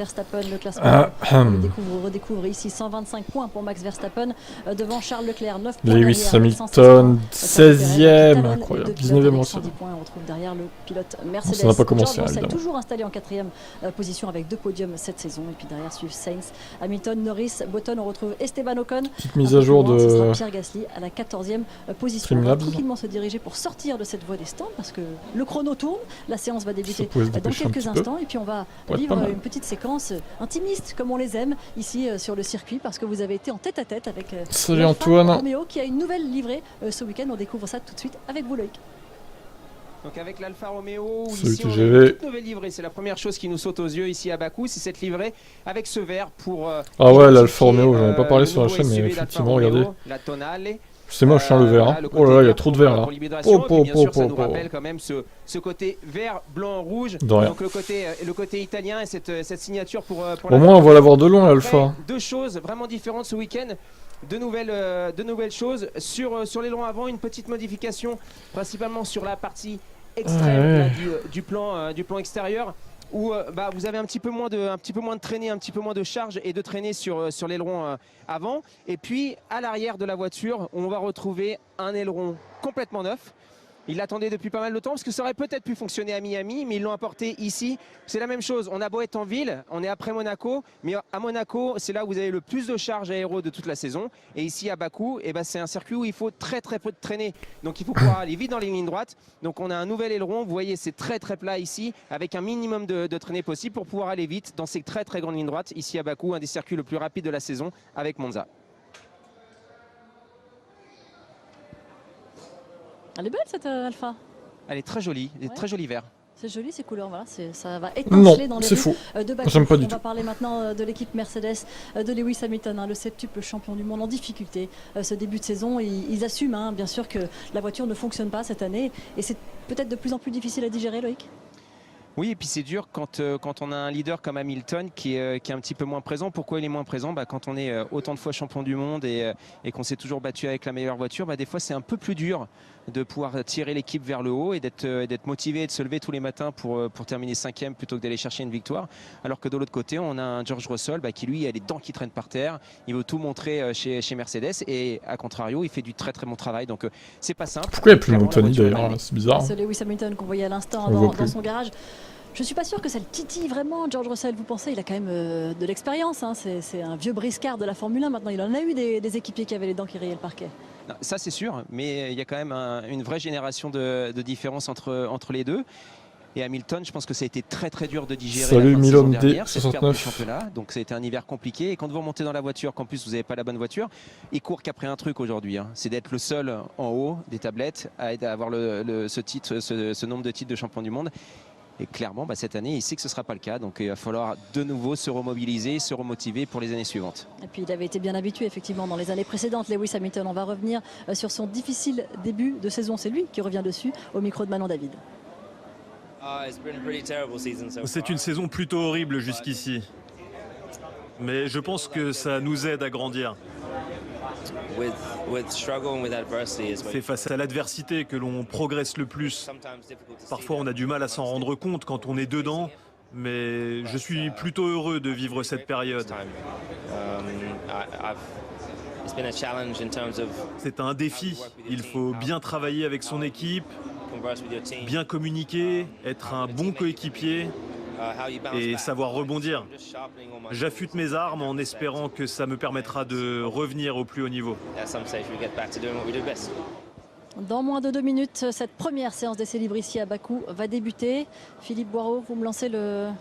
Verstappen, le classement redécouvre ici 125 points pour Max Verstappen devant Charles Leclerc, 9 points Lewis derrière, Hamilton, 16e, incroyable, 19e aussi. 110 points, on retrouve derrière le pilote Mercedes. Ça n'a pas commencé, George Russell, évidemment. toujours installé en 4e position avec 2 podiums cette saison. Et puis derrière suivent Sainz, Hamilton, Norris, Button. On retrouve Esteban Ocon. Petite mise à jour Ce sera de Pierre Gasly à la 14e position. On va tranquillement se diriger pour sortir de cette voie des stands parce que le chrono tourne. La séance va débuter dans quelques instants et puis on va vivre une petite séquence intimiste comme on les aime ici sur le circuit parce que vous avez été en tête-à-tête avec Alfa Romeo qui a une nouvelle livrée ce week-end. On découvre ça tout de suite avec vous, Loïc. Donc avec l'Alfa Romeo, ici on a une toute nouvelle livrée, c'est la première chose qui nous saute aux yeux ici à Bakou, c'est cette livrée avec ce vert pour... ah ouais, l'Alfa Romeo, j'en ai pas parlé sur la chaîne, mais effectivement, regardez. La Tonale. C'est moche le vert, hein. Oh là là, il y a trop de vert là. Bien sûr, ça nous rappelle quand même ce côté vert, blanc, rouge. Donc le côté italien et cette signature pour au moins on va l'avoir de long l'Alfa. Deux choses vraiment différentes ce week-end. De nouvelles choses sur l'aileron avant, une petite modification principalement sur la partie extrême du plan extérieur où vous avez un petit peu moins de traînée, un petit peu moins de charge et de traînée sur l'aileron avant. Et puis à l'arrière de la voiture, on va retrouver un aileron complètement neuf. Ils l'attendaient depuis pas mal de temps parce que ça aurait peut-être pu fonctionner à Miami, mais ils l'ont apporté ici. C'est la même chose, on a beau être en ville, on est après Monaco, mais à Monaco, c'est là où vous avez le plus de charge aéro de toute la saison. Et ici à Bakou, c'est un circuit où il faut très peu de traîner. Donc il faut pouvoir aller vite dans les lignes droites. Donc on a un nouvel aileron, vous voyez c'est très plat ici, avec un minimum de traînée possible pour pouvoir aller vite dans ces très grandes lignes droites. Ici à Bakou, un des circuits le plus rapide de la saison avec Monza. Elle est belle cette Alpha. Elle est très jolie, très joli vert. C'est joli ces couleurs, voilà, ça va étinceler dans les rues de Bakou. J'aime pas du tout. On va parler maintenant de l'équipe Mercedes, de Lewis Hamilton, le septuple champion du monde en difficulté. Ce début de saison, ils assument bien sûr que la voiture ne fonctionne pas cette année et c'est peut-être de plus en plus difficile à digérer, Loïc. Oui, et puis c'est dur quand on a un leader comme Hamilton qui est un petit peu moins présent. Pourquoi il est moins présent? Quand on est autant de fois champion du monde et qu'on s'est toujours battu avec la meilleure voiture, des fois c'est un peu plus dur de pouvoir tirer l'équipe vers le haut et d'être motivé et de se lever tous les matins pour terminer 5e plutôt que d'aller chercher une victoire. Alors que de l'autre côté, on a un George Russell qui lui a les dents qui traînent par terre. Il veut tout montrer chez Mercedes et à contrario, il fait du très bon travail. Donc c'est pas simple. Pourquoi il n'y a plus Montoni d'ailleurs? C'est bizarre. C'est Lewis Hamilton qu'on voyait à l'instant dans son garage. Je suis pas sûr que ça le titille vraiment, George Russell. Vous pensez, il a quand même de l'expérience. C'est un vieux briscard de la Formule 1 maintenant. Il en a eu des équipiers qui avaient les dents qui rayaient le parquet. Non, ça c'est sûr, mais il y a quand même une vraie génération de différence entre les deux. Et Hamilton, je pense que ça a été très dur de digérer Salut, la saison dernière, cette perte du championnat. Donc ça a été un hiver compliqué. Et quand vous remontez dans la voiture, qu'en plus vous n'avez pas la bonne voiture, il court qu'après un truc aujourd'hui. C'est d'être le seul en haut des tablettes à avoir ce titre, ce nombre de titres de champion du monde. Et clairement, cette année, il sait que ce ne sera pas le cas. Donc il va falloir de nouveau se remobiliser, se remotiver pour les années suivantes. Et puis il avait été bien habitué effectivement dans les années précédentes, Lewis Hamilton. On va revenir sur son difficile début de saison. C'est lui qui revient dessus au micro de Manon David. C'est une saison plutôt horrible jusqu'ici. Mais je pense que ça nous aide à grandir. C'est face à l'adversité que l'on progresse le plus. Parfois on a du mal à s'en rendre compte quand on est dedans, mais je suis plutôt heureux de vivre cette période. C'est un défi, il faut bien travailler avec son équipe, bien communiquer, être un bon coéquipier et savoir rebondir. J'affûte mes armes en espérant que ça me permettra de revenir au plus haut niveau. Dans moins de 2 minutes, cette première séance d'essai libre ici à Bakou va débuter. Philippe Boireau, vous me lancez la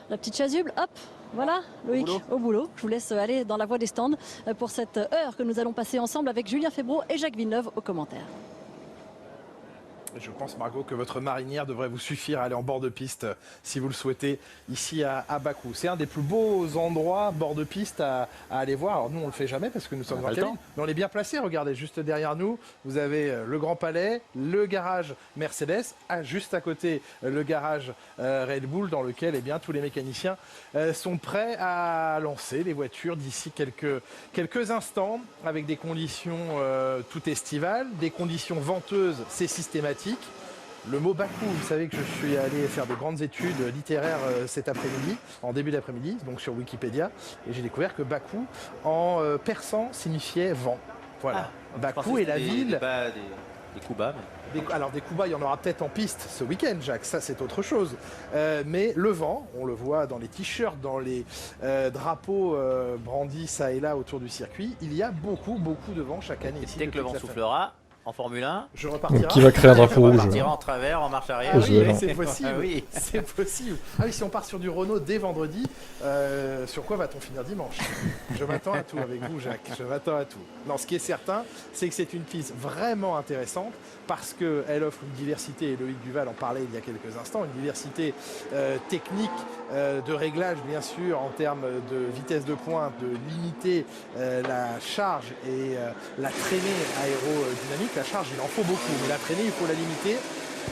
petite chasuble. Hop, voilà, Loïc, au boulot. Je vous laisse aller dans la voie des stands pour cette heure que nous allons passer ensemble avec Julien Febvreau et Jacques Villeneuve aux commentaires. Je pense, Margot, que votre marinière devrait vous suffire à aller en bord de piste si vous le souhaitez ici à Bakou. C'est un des plus beaux endroits bord de piste à aller voir. Alors nous, on ne le fait jamais parce que nous sommes dans le cabine, mais on est bien placé. Regardez, juste derrière nous, vous avez le Grand Palais, le garage Mercedes, juste à côté le garage Red Bull dans lequel tous les mécaniciens sont prêts à lancer les voitures d'ici quelques instants avec des conditions tout estivales, des conditions venteuses, c'est systématique. Le mot Bakou, vous savez que je suis allé faire de grandes études littéraires cet après-midi, en début d'après-midi, donc sur Wikipédia, et j'ai découvert que Bakou, en persan, signifiait vent. Voilà. Bakou est la ville... Des Kuba. Alors des Kuba, il y en aura peut-être en piste ce week-end, Jacques, ça c'est autre chose. Mais le vent, on le voit dans les t-shirts, dans les drapeaux brandis ça et là autour du circuit, il y a beaucoup de vent chaque année. Dès que le vent soufflera, en Formule 1, je repartirai. Qui va créer un drapeau rouge? Repartira en travers, en marche arrière. Oui, c'est possible. Ah oui. C'est possible. Ah oui, si on part sur du Renault dès vendredi, sur quoi va-t-on finir dimanche? Je m'attends à tout avec vous, Jacques. Je m'attends à tout. Non, ce qui est certain, c'est que c'est une piste vraiment intéressante parce qu'elle offre une diversité, et Loïc Duval en parlait il y a quelques instants, une diversité technique, de réglage bien sûr, en termes de vitesse de pointe, de limiter la charge et la traînée aérodynamique. La charge, il en faut beaucoup, mais la traînée, il faut la limiter.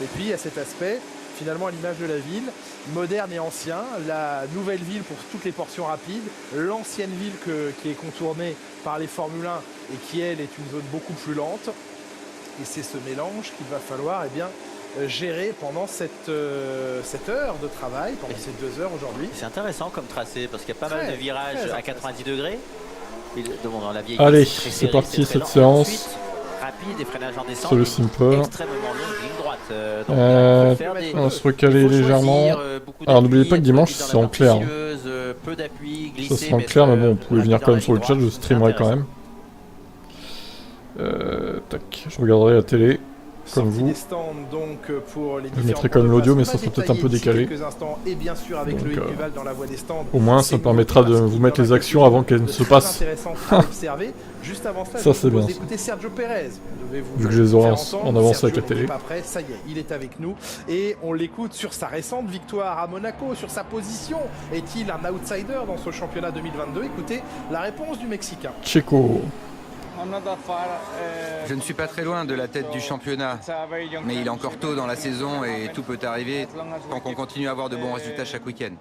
Et puis, il y a cet aspect, finalement, à l'image de la ville, moderne et ancien, la nouvelle ville pour toutes les portions rapides, l'ancienne ville qui est contournée par les Formule 1 et qui, elle, est une zone beaucoup plus lente. Et c'est ce mélange qu'il va falloir gérer pendant cette heure de travail, pendant ces 2 heures aujourd'hui. C'est intéressant comme tracé, parce qu'il y a pas mal de virages à 90 degrés. Et dans la vieille Allez, c'est c'est parti cette lent. séance. Ensuite, rapide et freinage en descente. C'est le simple. Extrêmement long, ligne droite. On va se recaler légèrement. Alors n'oubliez pas que dimanche c'est en clair. Peu d'appui, Ça sera en clair, mais bon, vous pouvez venir quand même sur le chat, je streamerai quand même. Tac, je regarderai la télé. Comme vous. Donc pour les je mettrai quand même l'audio, mais ça sera peut-être un peu décalé. Et bien sûr avec donc, Loïc Duval dans la voie des stands, au moins, ça permettra de vous mettre les actions avant qu'elles ne se passent. Juste avant ça c'est bien. Écoutez Sergio Pérez. Vu que je les aurai en avance avec la télé. Pas prêt, ça y est, il est avec nous et on l'écoute sur sa récente victoire à Monaco, sur sa position. Est-il un outsider dans ce championnat 2022? Écoutez la réponse du Mexicain. Checo. Je ne suis pas très loin de la tête du championnat, mais il est encore tôt dans la saison et tout peut arriver tant qu'on continue à avoir de bons résultats chaque week-end.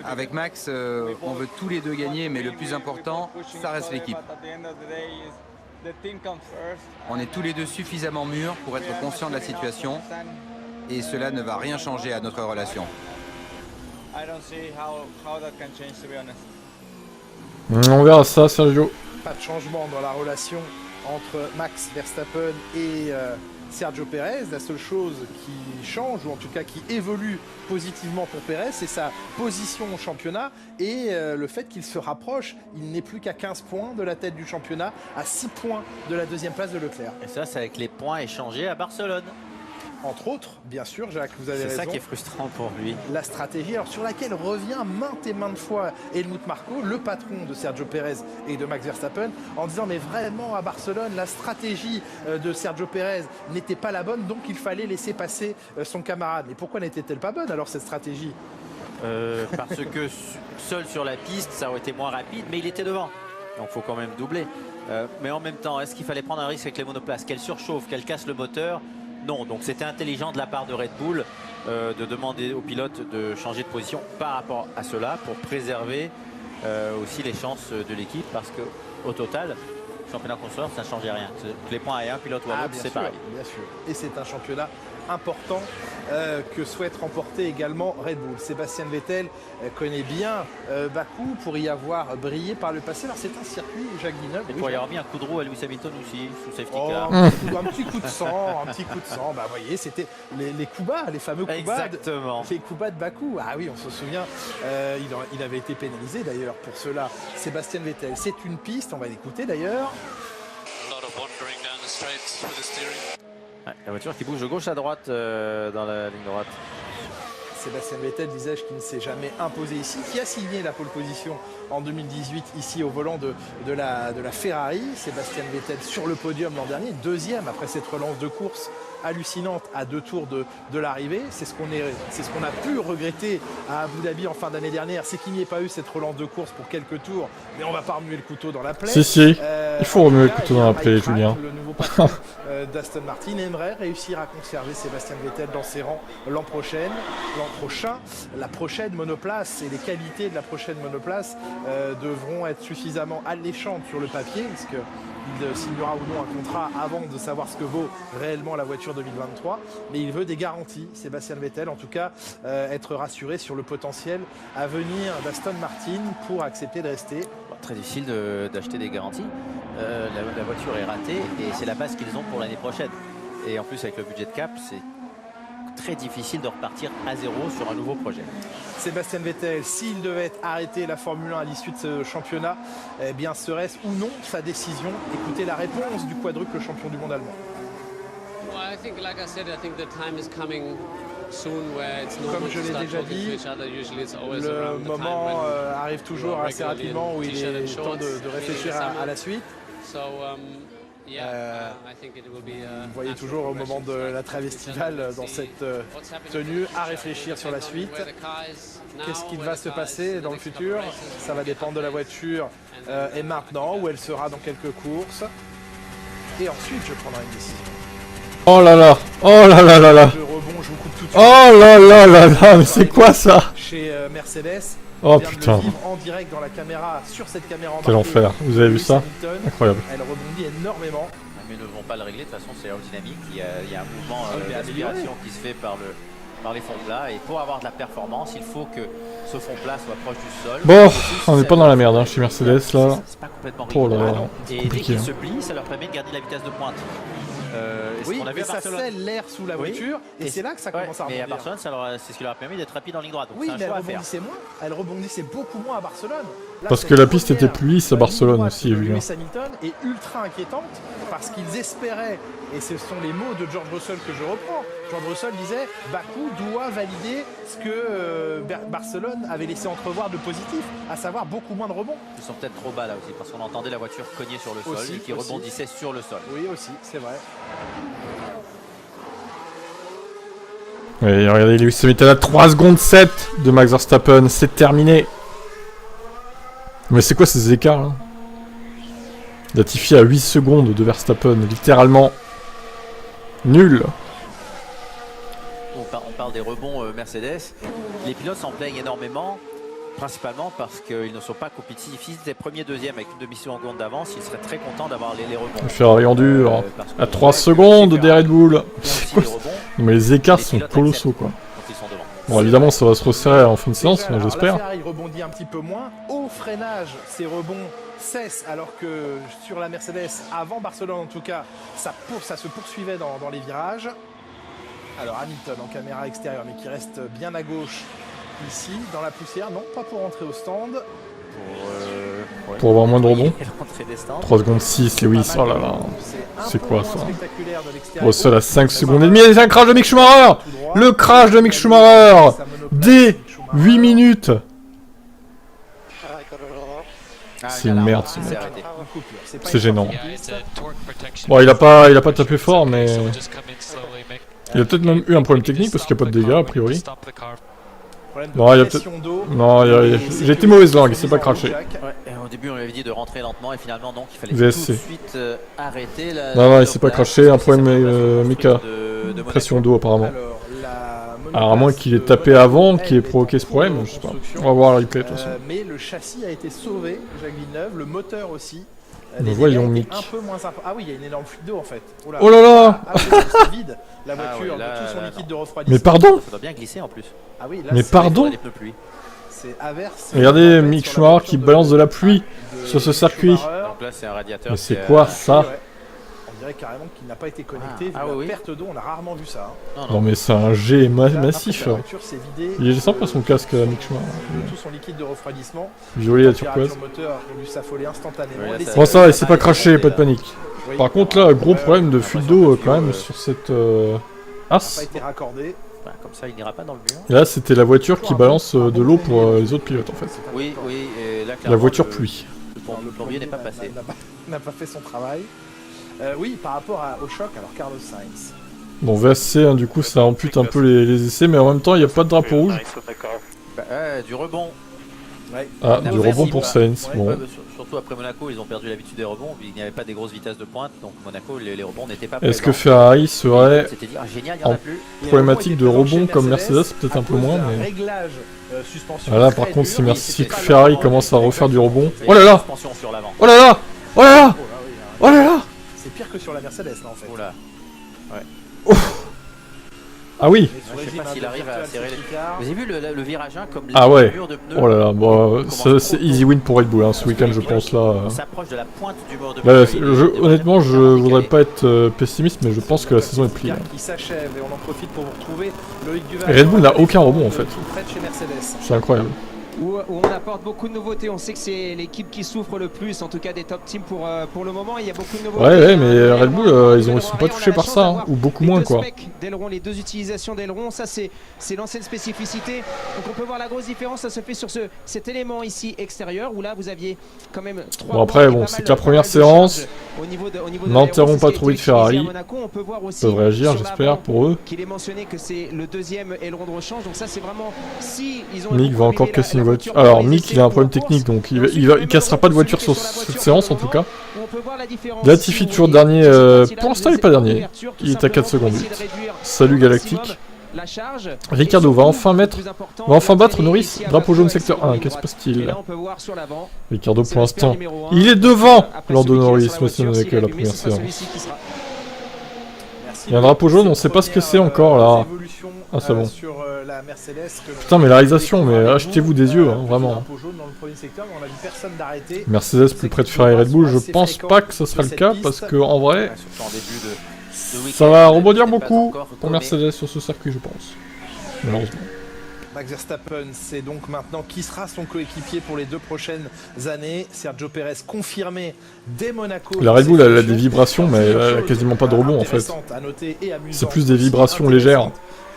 Avec Max, on veut tous les deux gagner, mais le plus important, ça reste l'équipe. On est tous les deux suffisamment mûrs pour être conscients de la situation et cela ne va rien changer à notre relation. On verra ça, Sergio. Pas de changement dans la relation entre Max Verstappen et Sergio Pérez. La seule chose qui change, ou en tout cas qui évolue positivement pour Pérez, c'est sa position au championnat et le fait qu'il se rapproche. Il n'est plus qu'à 15 points de la tête du championnat, à 6 points de la deuxième place de Leclerc. Et ça, c'est avec les points échangés à Barcelone. Entre autres, bien sûr, Jacques, vous avez raison. C'est ça qui est frustrant pour lui. La stratégie, alors sur laquelle revient maintes et maintes fois Helmut Marko, le patron de Sergio Pérez et de Max Verstappen, en disant mais vraiment à Barcelone, la stratégie de Sergio Pérez n'était pas la bonne, donc il fallait laisser passer son camarade. Mais pourquoi n'était-elle pas bonne alors cette stratégie? Parce que seul sur la piste, ça aurait été moins rapide, mais il était devant. Donc il faut quand même doubler. Mais en même temps, est-ce qu'il fallait prendre un risque avec les monoplaces? Qu'elle surchauffe, qu'elle casse le moteur? Non, donc c'était intelligent de la part de Red Bull de demander aux pilotes de changer de position par rapport à cela pour préserver aussi les chances de l'équipe parce qu'au total, championnat constructeur, ça ne changeait rien. Les points à un pilote ou à l'autre, c'est pareil. Bien sûr, et c'est un championnat important que souhaite remporter également Red Bull. Sébastien Vettel connaît bien Bakou pour y avoir brillé par le passé. Alors c'est un circuit, Jacques Villeneuve. Il pourrait y avoir mis un coup de roue à Lewis Hamilton aussi, sous safety car. Un petit coup de sang, un petit coup de sang. Bah voyez, c'était les coups bas, les fameux coups bas. Exactement. Les coups bas de Bakou. Ah oui, on se souvient. Il avait été pénalisé d'ailleurs pour cela. Sébastien Vettel, c'est une piste, on va l'écouter d'ailleurs. Ouais, la voiture qui bouge de gauche à droite dans la ligne droite. Sébastien Vettel, disais-je, qui ne s'est jamais imposé ici, qui a signé la pole position en 2018 ici au volant de la Ferrari. Sébastien Vettel sur le podium l'an dernier, deuxième après cette relance de course hallucinante à 2 tours de l'arrivée. C'est ce qu'on a pu regretter à Abu Dhabi en fin d'année dernière, c'est qu'il n'y ait pas eu cette relance de course pour quelques tours, mais on va pas remuer le couteau dans la plaie. Si, il faut remuer le couteau dans la plaie, Julien. Le nouveau patron d'Aston Martin aimerait réussir à conserver Sébastien Vettel dans ses rangs l'an prochain. La prochaine monoplace et les qualités de la prochaine monoplace devront être suffisamment alléchantes sur le papier, parce que il signera ou non un contrat avant de savoir ce que vaut réellement la voiture 2023, mais il veut des garanties, Sébastien Vettel, en tout cas être rassuré sur le potentiel à venir d'Aston Martin pour accepter de rester. Très difficile d'acheter des garanties, la voiture est ratée et c'est la base qu'ils ont pour l'année prochaine. Et en plus avec le budget de cap, c'est très difficile de repartir à zéro sur un nouveau projet. Sébastien Vettel, s'il devait arrêter la Formule 1 à l'issue de ce championnat, eh bien serait-ce ou non sa décision? Écoutez la réponse du quadruple champion du monde allemand. Comme je l'ai déjà dit, le moment arrive toujours assez rapidement où il est temps de réfléchir à la suite. Vous voyez toujours au moment de la trêve estivale dans cette tenue à réfléchir sur la suite. Qu'est-ce qui va se passer dans le futur? Ça va dépendre de la voiture et maintenant où elle sera dans quelques courses. Et ensuite je prendrai une décision. Oh là là, oh là là là là. Le rebond, je vous coupe tout de suite. Oh là là là là, mais c'est quoi ça? Chez Mercedes. Oh putain. En direct dans la caméra, sur cette caméra embarquée. Quel enfer, vous avez vu ça? Incroyable. Elle rebondit énormément. Mais ils ne vont pas le régler, de toute façon c'est aérodynamique, il y a un mouvement d'aspiration qui se fait par les fonds plats, et pour avoir de la performance, il faut que ce fond plat soit proche du sol. Bon, on n'est pas dans la merde hein, chez Mercedes là. C'est pas complètement Oh là là, et dès qu'ils se plient, ça leur permet de garder la vitesse de pointe. Oui, mais ça scelle l'air sous la voiture, et c'est là que ça commence à rebondir. Et à Barcelone, c'est ce qui leur a permis d'être rapide en ligne droite. Donc oui, mais elle rebondissait beaucoup moins à Barcelone. Là, parce que la piste était pluie à Barcelone aussi, Julien. Lewis Hamilton est ultra inquiétante parce qu'ils espéraient, et ce sont les mots de George Russell que je reprends. George Russell disait Bakou doit valider ce que Barcelone avait laissé entrevoir de positif, à savoir beaucoup moins de rebonds. Ils sont peut-être trop bas là aussi parce qu'on entendait la voiture cogner sur le sol et qui rebondissait sur le sol. Oui, aussi, c'est vrai. Oui, regardez, Lewis Hamilton à 3 secondes 7 de Max Verstappen, c'est terminé. Mais c'est quoi ces écarts là? Latifi à 8 secondes de Verstappen, littéralement nul. On parle des rebonds Mercedes. Les pilotes s'en plaignent énormément, principalement parce qu'ils ne sont pas compétitifs. S'ils étaient premier, deuxième avec une demi-seconde d'avance, ils seraient très contents d'avoir les rebonds. Ferrari en dur, à 3 secondes des Red Bull. Mais les écarts sont colossaux quoi. Bon, évidemment, ça va se resserrer en fin de séance, j'espère. Il rebondit un petit peu moins. Au freinage, ces rebonds cessent, alors que sur la Mercedes, avant Barcelone en tout cas, ça se poursuivait dans les virages. Alors Hamilton en caméra extérieure, mais qui reste bien à gauche ici, dans la poussière. Non, pas pour rentrer au stand. Pour avoir moins de rebonds. 3 secondes 6, Lewis, oh là là. C'est quoi ça? Russell à 5 secondes et demie, et c'est un crash de Mick Schumacher. Le crash de Mick Schumacher dès 8 minutes. C'est une merde ce mec. C'est gênant. Bon, il a pas tapé fort, mais il a peut-être même eu un problème technique parce qu'il n'y a pas de dégâts a priori. Non, il y a peut-être. Non, j'ai été mauvaise langue, il s'est pas craché. Ouais, au début, on lui avait dit de rentrer lentement et finalement, donc il fallait tout de suite arrêter. Non, il s'est pas craché, un problème Mika. Pression d'eau apparemment. Alors à moins qu'il ait tapé avant, qui ait provoqué ce problème, je sais pas. On va voir le replay de toute façon. Mais le châssis a été sauvé, Jacques Villeneuve, le moteur aussi. Nous voyons Mick. Un peu moins ah oui, il y a une énorme fuite d'eau en fait. Oh là là. C'est vide, la voiture, de tout son liquide de refroidissement. Mais pardon. Ça doit bien glisser en plus. Ah oui, là, mais pardon. C'est averse. Regardez Mick Schumacher qui balance de la pluie sur ce circuit. Donc là, c'est un radiateur. Mais c'est quoi ça? On dirait carrément qu'il n'a pas été connecté. Vu la perte d'eau, on a rarement vu ça. Non mais c'est un jet massif. Il est sympa son casque Mick Schumacher. Tout son liquide de refroidissement. Violet à turquoise. Bon ça va, il s'est pas craché, pas de panique. Par contre là, gros problème de fuite d'eau quand même sur cette as. Pas été raccordé. Comme ça, il n'ira pas dans le mur. Et là, c'était la voiture qui balance de l'eau pour les autres pilotes en fait. Oui, et là, la voiture pluie. Le plombier n'est pas passé. N'a pas fait son travail. Oui, par rapport au choc, alors Carlos Sainz. Bon, VSC, hein, du coup, ça ampute un peu les essais, mais en même temps, il n'y a pas de drapeau rouge. Du rebond. Ouais. Ah, du rebond pour Sainz. Ouais, bon. surtout après Monaco, ils ont perdu l'habitude des rebonds. Il n'y avait pas des grosses vitesses de pointe, donc Monaco, les rebonds n'étaient pas présents. Est-ce que Ferrari serait génial, il y en a plus. problématique de rebond comme Mercedes, peut-être un peu moins, mais... Voilà, par contre, si Ferrari commence à refaire du rebond... Oh là là! Oh là là! Oh là là! Oh là là! C'est pire que sur la Mercedes, là, en fait. Oula. Ouais. Oh. Ah oui! Je sais pas s'il arrive à serrer les... Vous avez vu le virage 1 comme ah ouais. mur de pneus. Oh là là, bon, c'est easy win pour Red Bull hein, ce week-end, je pense là. On s'approche de la pointe du mur de pneus. Honnêtement, je voudrais pas être pessimiste, mais je pense que la saison est pliée. Hein. Qui s'achève et on en profite pour vous retrouver. Loïc Duval. Red Bull n'a aucun rebond en fait. C'est incroyable. Où on apporte beaucoup de nouveautés. On sait que c'est l'équipe qui souffre le plus, en tout cas des top teams pour le moment. Il y a beaucoup de nouveautés. Ouais, mais Red Bull, ils sont pas touchés par ça, hein, ou beaucoup moins quoi. Les deux utilisations d'ailerons, ça c'est l'ancienne spécificité. Donc on peut voir la grosse différence, ça se fait sur cet élément ici extérieur, où là vous aviez quand même 3. Bon après, bon, c'est que la première séance. N'enterrons pas trop de Ferrari. Ils peuvent réagir, j'espère, pour eux. Qu'il est mentionné que c'est le deuxième aileron de rechange, donc ça c'est vraiment si ils ont. Mick va encore casser une voiture. Alors Mick il a un problème technique donc il cassera pas de voiture sur cette séance en tout cas. Latifi toujours dernier, pour l'instant il est pas dernier, il est à 4 secondes 8. Salut Galactique. Ricardo va enfin battre Norris, drapeau jaune secteur 1, qu'est-ce qui se passe-t-il? Ricardo pour l'instant, il est devant Lando Norris, monsieur avec la première séance. Il y a un drapeau jaune, on sait pas ce que c'est encore là. Ah c'est bon. Putain mais la réalisation, mais achetez-vous des yeux, hein, vraiment. Mercedes plus près de Ferrari Red Bull, je pense pas que ce sera le cas parce que en vrai, ça va rebondir beaucoup pour Mercedes sur ce circuit je pense. Malheureusement. Max Verstappen sait donc maintenant qui sera son coéquipier pour les 2 prochaines années. Sergio Pérez confirmé dès Monaco. La Red Bull elle a des vibrations mais elle a quasiment pas de rebond en fait. C'est plus des vibrations légères.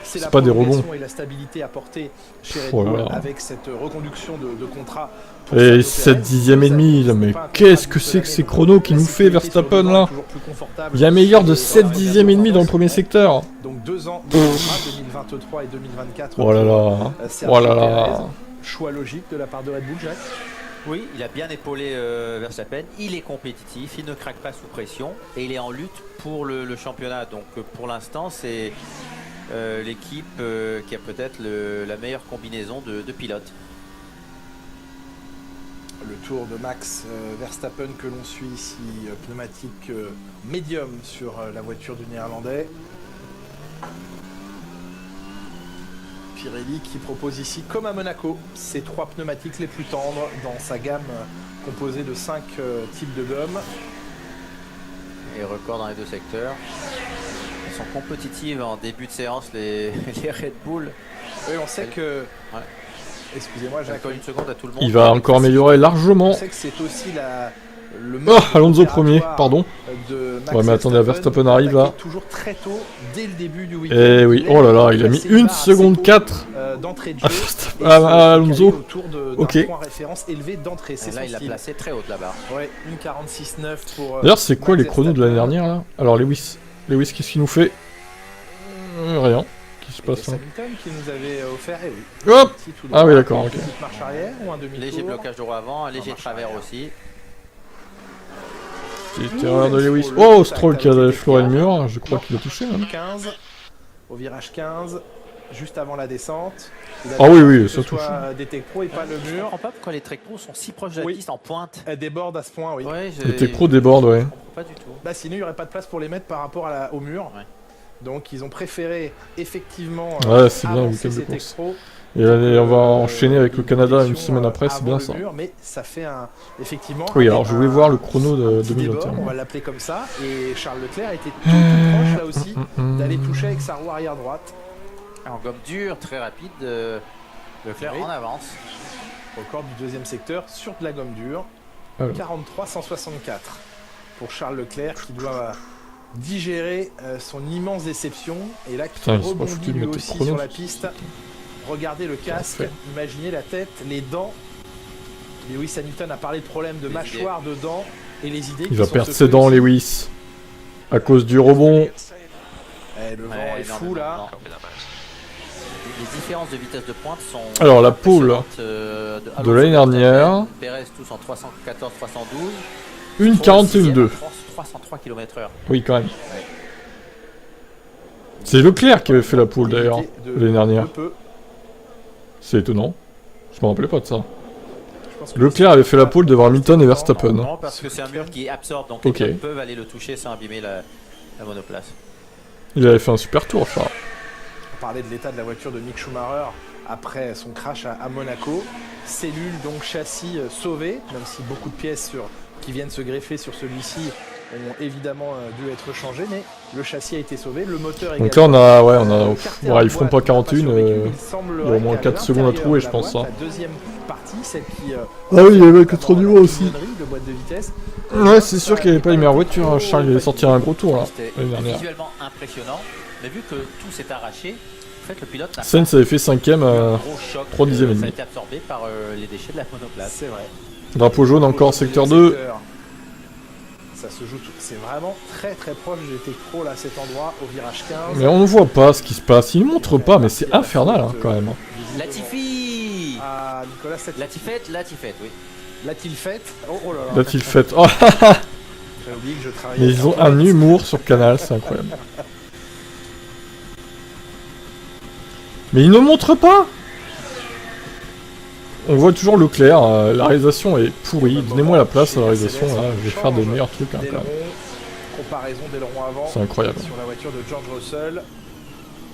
C'est pas des rebonds. Et la stabilité apportée chez Red Bull avec cette reconduction de contrat. Et cette 10ème et demi, mais qu'est-ce que c'est que ces chronos qui nous fait Verstappen là? Il y a meilleur de 7 10ème et demi dans le premier secteur. Donc 2 ans, 2023 et 2024. Oh là là, oh là là. Choix logique de la part de Red Bull, Jacques. Oui, il a bien épaulé Verstappen, il est compétitif, il ne craque pas sous pression et il est en lutte pour le championnat. Donc pour l'instant, c'est l'équipe qui a peut-être la meilleure combinaison de pilotes. Le tour de Max Verstappen que l'on suit ici, pneumatique médium sur la voiture du Néerlandais. Pirelli qui propose ici, comme à Monaco, ses 3 pneumatiques les plus tendres dans sa gamme composée de 5 types de gomme. Et record dans les 2 secteurs. Elles sont compétitives en début de séance, les Red Bull. Oui, on sait que... Ouais. Excusez-moi, Jacques. Encore une seconde à tout le monde. Il va encore améliorer largement. On sait que c'est aussi le Alonso premier, pardon. Ouais, mais attendez, Verstappen arrive là. Toujours très tôt, dès le début du week-end. Eh oui, oh là là, il a mis 1 seconde 4 d'entrée de jeu. Alonso. Ok. Point référence élevé d'entrée. Là, il l'a placé très haute là-bas. Ouais, 1,46,9 pour. D'ailleurs, c'est quoi les chronos de l'année dernière là? Alors, Lewis, qu'est-ce qu'il nous fait? Rien. Qui se passe là? Qui nous avait offert, eh oui. Hop. Ah oui, d'accord, ok. Marche arrière ou un demi-tour. Léger blocage de roue avant, un léger travers aussi. Petite erreur de Lewis. Oh, Stroll qui a effleuré le mur, je crois qu'il a touché. Hein. 15, au virage 15, juste avant la descente. Ah oui, ça touche. Des Tech Pro et pas le mur. Je comprends pas pourquoi les Tech Pro sont si proches de la piste en pointe. Elles débordent à ce point, oui. Ouais, les Tech Pro débordent, ouais. Je comprends pas du tout. Bah, sinon, il n'y aurait pas de place pour les mettre par rapport au mur. Ouais. Donc, ils ont préféré effectivement. Ouais, c'est bien, week-end de course. Et allez, on va enchaîner avec le Canada une semaine après, c'est bien ça. Mais ça fait effectivement. Oui, alors je voulais voir le chrono de 2021. On va l'appeler comme ça. Et Charles Leclerc était tout proche là aussi d'aller toucher avec sa roue arrière droite. En gomme dure, très rapide, Leclerc en avance. Record du 2e secteur sur de la gomme dure. 43,164 pour Charles Leclerc qui doit digérer son immense déception. Et là, qui rebondit lui aussi sur la piste. Regardez le casque, imaginez la tête, les dents. Lewis Hamilton a parlé de problème de mâchoire, de dents et les idées. Il va perdre ses dents, Lewis, à cause du rebond. Le vent est fou là. Les différences de vitesse de pointe sont... Alors la pole de l'année dernière... Pérez tous en 314, 312. 1,41,2. 303 km/h. Oui, quand même. Ouais. C'est Leclerc qui avait fait la pole d'ailleurs, l'année dernière. C'est étonnant. Je me rappelais pas de ça. Leclerc avait fait la pole devant Hamilton et Verstappen. Non, parce que c'est un mur qui absorbe, donc les pilotes peuvent aller le toucher sans abîmer la monoplace. Il avait fait un super tour, Charles. On parlait de l'état de la voiture de Mick Schumacher après son crash à Monaco. Cellule, donc châssis sauvé, même si beaucoup de pièces qui viennent se greffer sur celui-ci ont évidemment dû être changées, mais le châssis a été sauvé, le moteur également. Donc là on a, ils feront pas 41, il y a au moins 4 secondes à trouver je pense. La deuxième partie, celle qui... ah oui, il y avait que trop du vent aussi. Ouais, c'est sûr qu'il n'y avait pas les meilleures voitures, Charles il allait sortir un gros tour là. C'était visuellement impressionnant, mais vu que tout s'est arraché, en fait le pilote... Sainz avait fait 5ème à 3 dixièmes et demi. Ça a été absorbé par les déchets de la monoplace. C'est vrai. Drapeau jaune encore, secteur 2. Ça se joue, c'est vraiment très très proche du GT Pro là, cet endroit au virage 15. Mais on ne voit pas ce qui se passe, il ne montre pas, mais c'est infernal hein, quand même. Latifi Ah, Nicolas, Latifette, oui. L'a-t-il fait? Oh là là. L'a-t-il fait? Oh. J'ai oublié que je travaillais. Mais ils ont un humour sur Canal, c'est incroyable. Mais ils ne montrent pas. On voit toujours Leclerc, la réalisation est pourrie, donnez-moi la place à la réalisation, là, je vais faire des meilleurs trucs hein, quand même. Comparaison d'aileron avant, c'est incroyable. Sur la voiture de George Russell,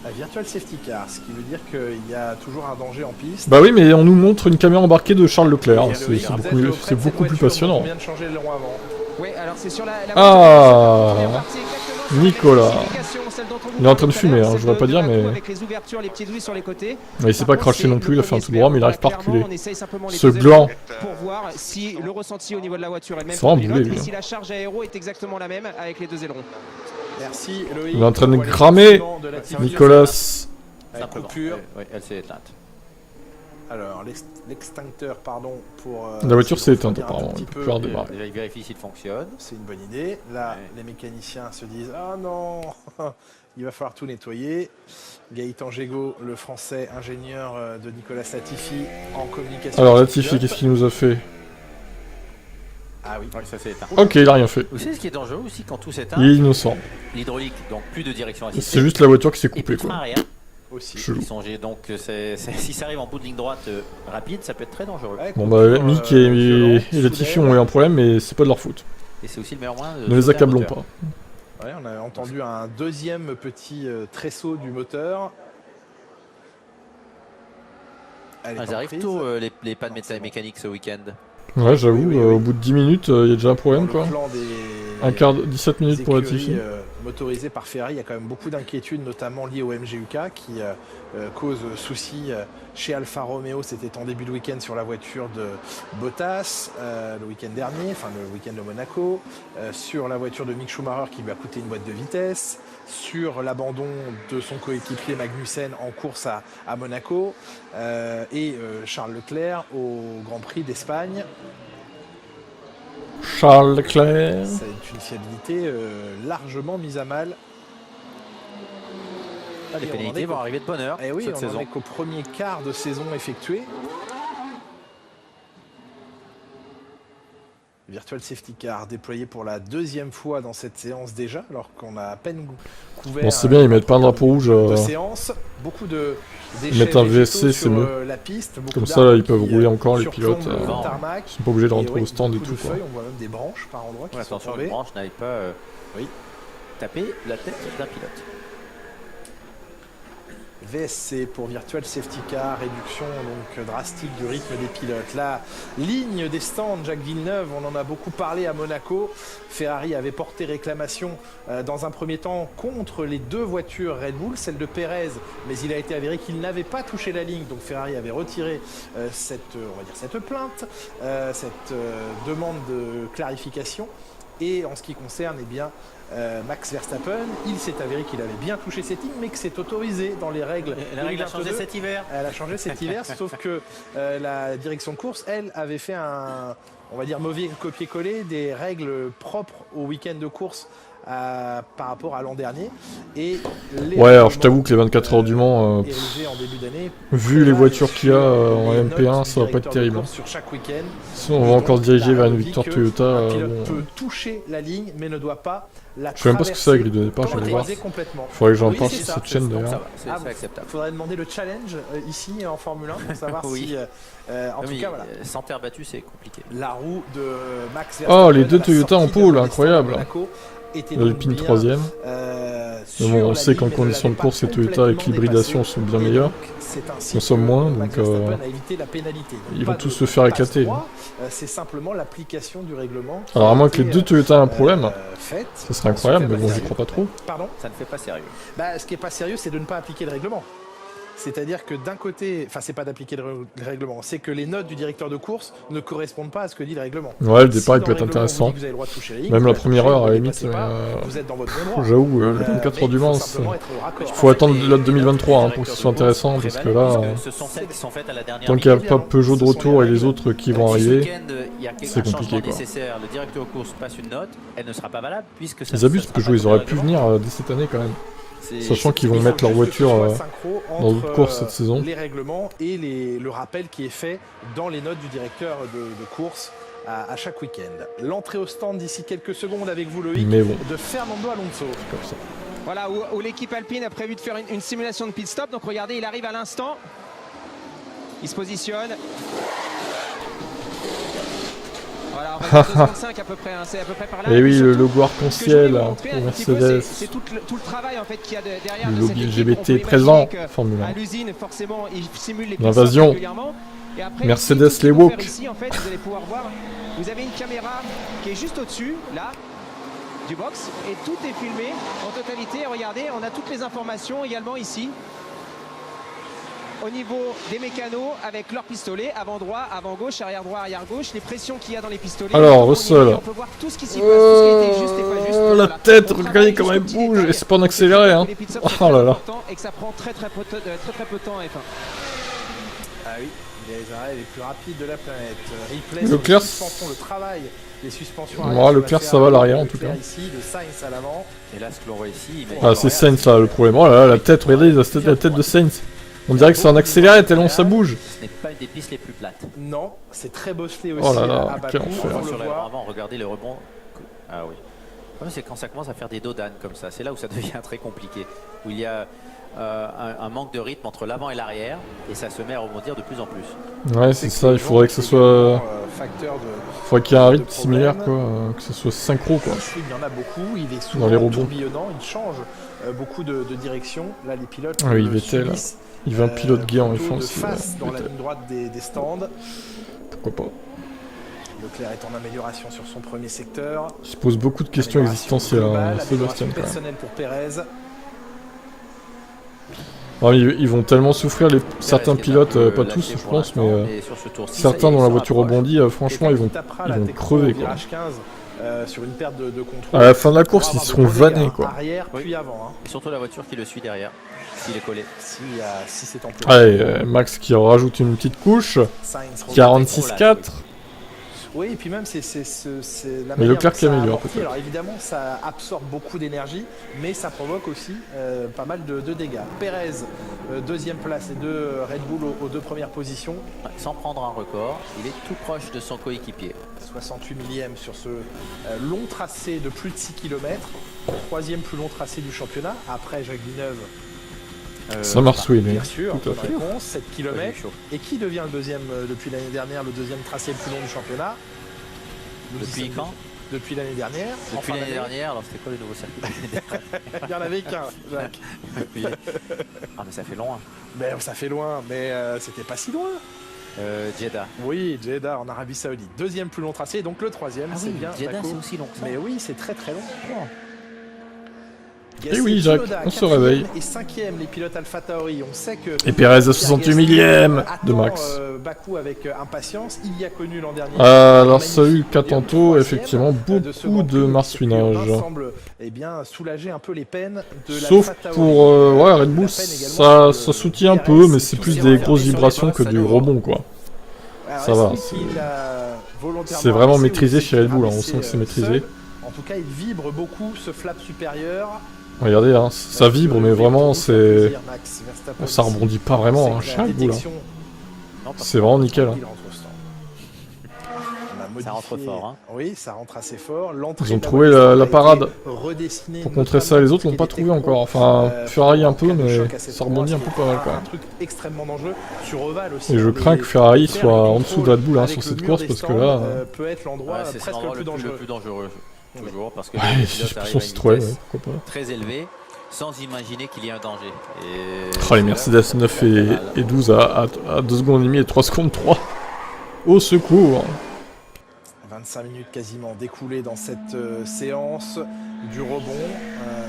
la Virtual Safety Car, ce qui veut dire qu'il y a toujours un danger en piste. Bah oui, mais on nous montre une caméra embarquée de Charles Leclerc, c'est beaucoup plus passionnant. On vient de changer l'aileron avant. Ouais, alors c'est sur la Nicolas. Il est en train de fumer, hein, je voudrais pas dire, mais... il s'est pas craché non plus, il a fait un tout droit, mais il arrive pas à reculer. Ce gland. Pour voir si le ressenti au niveau de la voiture est le même pour les pilotes, et si la charge aéro est exactement la même avec les deux ailerons. Merci Loïc. Il est en train de cramer Nicolas. Coupure. Oui, elle s'est éteinte. Alors, l'extincteur, pardon, pour... la voiture s'est éteinte apparemment, il peut plus redémarrer. Déjà, il vérifie s'il fonctionne. C'est une bonne idée. Là, les mécaniciens se disent « Ah non, il va falloir tout nettoyer ». Gaëtan Gégaud, le français ingénieur de Nicolas Latifi, en communication... Alors Latifi, qu'est-ce qu'il nous a fait? Ah oui, ça s'est éteint. Ok, il a rien fait. Vous savez ce qui est dangereux aussi quand tout s'éteint? Il est innocent. L'hydraulique, donc plus de direction assistée. C'est juste la voiture qui s'est coupée quoi. Aussi. Songez donc si ça arrive en bout de ligne droite rapide, ça peut être très dangereux. Ouais, bon bah Mick et Latifi ont eu un problème, mais c'est pas de leur faute. Et c'est aussi le meilleur moyen de... Ne les accablons pas. Ouais, on a entendu un deuxième petit tresseau du moteur. Elles arrivent tôt les pannes mécaniques ce week-end. Ouais, j'avoue, au bout de 10 minutes, il y a déjà un problème quoi. Un quart de 17 minutes pour Latifi. Motorisé par Ferrari, il y a quand même beaucoup d'inquiétudes, notamment liées au MGUK, qui cause souci chez Alfa Romeo. C'était en début de week-end sur la voiture de Bottas, le week-end dernier, enfin le week-end de Monaco, sur la voiture de Mick Schumacher qui lui a coûté une boîte de vitesse, sur l'abandon de son coéquipier Magnussen en course à Monaco, et Charles Leclerc au Grand Prix d'Espagne. Charles Leclerc. C'est une fiabilité largement mise à mal. Les pénalités vont arriver de bonne heure cette saison. On en est qu'au premier quart de saison effectué. Virtual Safety Car déployé pour la deuxième fois dans cette séance déjà, alors qu'on a à peine couvert. Bon, c'est bien, ils mettent pas un drapeau rouge. De séance, beaucoup de ils mettent un VSC, c'est mieux. La piste, comme ça, là, ils peuvent rouler encore les pilotes. Ils sont pas obligés de rentrer au stand et tout. Quoi. On voit même des branches par endroits qui sont attention, les branches n'aillent pas taper la tête d'un pilote. VSC pour Virtual Safety Car, réduction donc drastique du rythme des pilotes. La ligne des stands, Jacques Villeneuve, on en a beaucoup parlé à Monaco. Ferrari avait porté réclamation dans un premier temps contre les deux voitures Red Bull, celle de Pérez, mais il a été avéré qu'il n'avait pas touché la ligne, donc Ferrari avait retiré cette plainte, cette demande de clarification. Et en ce qui concerne Max Verstappen, il s'est avéré qu'il avait bien touché cette ligne, mais que c'est autorisé dans les règles. La règle a changé cet hiver. Elle a changé cet hiver, sauf que la direction de course, elle, avait fait un mauvais copier-coller des règles propres au week-end de course par rapport à l'an dernier. Et ouais, alors je t'avoue que les 24 heures du Mans, vu les voitures qu'il y a en MP1, ça va pas être terrible. Sur chaque week-end. Si on va encore se diriger vers une victoire Toyota. Un pilote peut toucher la ligne, mais ne doit pas la je sais même pas ce que c'est la grille de départ, je vais voir. Il faudrait que j'en parle sur cette chaîne d'ailleurs. C'est acceptable. Il faudrait demander le challenge ici en Formule 1 pour savoir si. En tout cas, voilà. Sans terre battue, c'est compliqué. La roue de Max Verstappen. Oh, les deux Toyota en pôle, incroyable. L'Alpine 3ème. Mais bon, on sait qu'en conditions de course, les Toyota avec l'hybridation sont bien meilleurs. Consomment moins, donc ils vont tous se faire éclater. C'est simplement l'application du règlement. Alors à moins que les deux Toyota aient un problème, ça serait incroyable, mais bon, j'y crois pas trop. Pardon ? Ça ne fait pas sérieux. Bah, ce qui est pas sérieux, c'est de ne pas appliquer le règlement. C'est-à-dire que d'un côté, enfin c'est pas d'appliquer le règlement, c'est que les notes du directeur de course ne correspondent pas à ce que dit le règlement. Ouais, le départ il peut être intéressant. Même la première heure à la limite. J'avoue, le 24 heures du Mans, il faut attendre la 2023 pour que ce soit intéressant, parce que là, tant qu'il n'y a pas Peugeot de retour et les autres qui vont arriver, c'est compliqué quoi. Ils abusent, Peugeot, ils auraient pu venir dès cette année quand même. Sachant qu'ils vont mettre leur voiture dans d'autres courses cette saison. Les règlements et le rappel qui est fait dans les notes du directeur de course à chaque week-end. L'entrée au stand d'ici quelques secondes avec vous Loïc de Fernando Alonso. Comme ça. Voilà où l'équipe Alpine a prévu de faire une simulation de pit stop. Donc regardez, il arrive à l'instant. Il se positionne. Voilà, 25 à peu près, hein, c'est à peu près par là. Et oui, le logo arc-en-ciel pour Mercedes. C'est tout le travail en fait qu'il y a derrière. Le lobby LGBT présent, Formule 1. À l'usine, forcément, ils simulent les l'invasion. Mercedes les woke. Ici, en fait, vous allez pouvoir voir, vous avez une caméra qui est juste au-dessus, là, du box, et tout est filmé en totalité. Regardez, on a toutes les informations également ici. Au niveau des mécanos avec leurs pistolets, avant droit, avant gauche, arrière droit, arrière gauche, les pressions qu'il y a dans les pistolets. Alors, Russell. On peut voir tout ce qui s'y passe, tout ce qui a été juste et pas juste. La tête, regardez comment elle bouge, et c'est pas en accéléré, hein. Oh là là. Et que ça prend très peu de temps à F1. Ah oui, les arrêts les plus rapides de la planète. Leclerc, le travail, les suspensions. Moi, Leclerc, ça va à l'arrière en tout cas. Ici, le Sainz à l'avant. Et là, ce que l'on voit ici. Ah, c'est Sainz là le problème. Oh là là, la tête, regardez la tête de Sainz. On dirait que c'est en accéléré tellement ça bouge. Ce n'est pas une des pistes les plus plates. Non, c'est très bosselé aussi. Oh là là, quel enfer. Avant, regardez le rebond. Ah oui. C'est quand ça commence à faire des dos d'âne comme ça. C'est là où ça devient très compliqué. Où il y a un manque de rythme entre l'avant et l'arrière. Et ça se met à rebondir de plus en plus. Ouais, c'est ça. Il faudrait que ce soit. Il faudrait qu'il y ait un rythme similaire, quoi. Que ce soit synchro, quoi. Il y en a beaucoup. Il est souvent tourbillonnant. Il change beaucoup de direction. Là, les pilotes. Ah oui, Vettel. Il veut un pilote gay en F1 aussi. Dans la ligne droite des stands. Pourquoi pas. Leclerc est en amélioration sur son premier secteur. Il se pose beaucoup de questions existentielles, hein, Sébastien. Personnel pour Pérez. Alors, ils vont tellement souffrir, certains pilotes, pas tous je pense, mais certains dont la voiture rebondit, franchement ils vont crever quoi. Sur une perte de contrôle. À la fin de la course, ils seront vannés quoi. Arrière, puis avant. Et surtout la voiture qui le suit derrière, s'il est collé. Si c'est en plus. Allez, Max qui rajoute une petite couche. 46-4. Oui, et puis même c'est la mais Leclerc qui améliore peut-être. Alors évidemment, ça absorbe beaucoup d'énergie, mais ça provoque aussi pas mal de dégâts. Pérez, deuxième place et Red Bull aux deux premières positions. Sans prendre un record, il est tout proche de son coéquipier. 68 millième sur ce long tracé de plus de 6 km. Troisième plus long tracé du championnat, après Jacques Villeneuve. Saint-Marsouin, bien sûr, bonne réponse, 7 km. Et qui devient le deuxième, depuis l'année dernière, le deuxième tracé le plus long du championnat? Depuis quand? Depuis l'année dernière. Depuis l'année dernière, alors c'était quoi le nouveau circuit? Il n'y en avait qu'un, Jacques. Ah mais ça fait loin. Ben, ça fait loin, mais c'était pas si loin. Jeddah. Oui, Jeddah en Arabie Saoudite. Deuxième plus long tracé, donc le troisième, c'est bien. Jeddah c'est aussi long que ça. Mais oui, c'est très très long. Et oui, Jacques, on se réveille. Et cinquième, les pilotes Alpha Tauri. On sait que. Et Pérez à 68 millième de Max. Bakou avec impatience. Il y a connu l'an dernier. Alors salut Catanto, effectivement beaucoup de marsouinage. Semble bien soulager un peu les peines de sauf pour ouais, Red Bull, ça soutient un peu, mais c'est plus des grosses vibrations que du rebond quoi. Ça va. C'est vraiment maîtrisé chez Red Bull, hein. On sent que c'est maîtrisé. En tout cas, il vibre beaucoup ce flap supérieur. Regardez, hein, ça vibre, mais vraiment, c'est... Ça rebondit pas vraiment, hein, chaque bout, là. C'est vraiment nickel. Hein. Ça rentre fort. Hein. Oui, ça rentre assez fort. Ils ont trouvé la parade pour contrer ça, les autres l'ont pas trouvé encore. Enfin, Ferrari un peu, mais ça rebondit un peu pas mal quand même. Un truc extrêmement dangereux sur Oval aussi. Et je crains que Ferrari soit en dessous de Red Bull hein, sur cette course parce que là... peut être l'endroit presque le plus dangereux. Toujours, parce que c'est trop élevé, pourquoi pas. Très élevé, sans imaginer qu'il y ait un danger. Oh, les Mercedes 9 et 12 à 2 secondes et demie et 3 secondes 3. Au secours. 25 minutes quasiment découlées dans cette séance, du rebond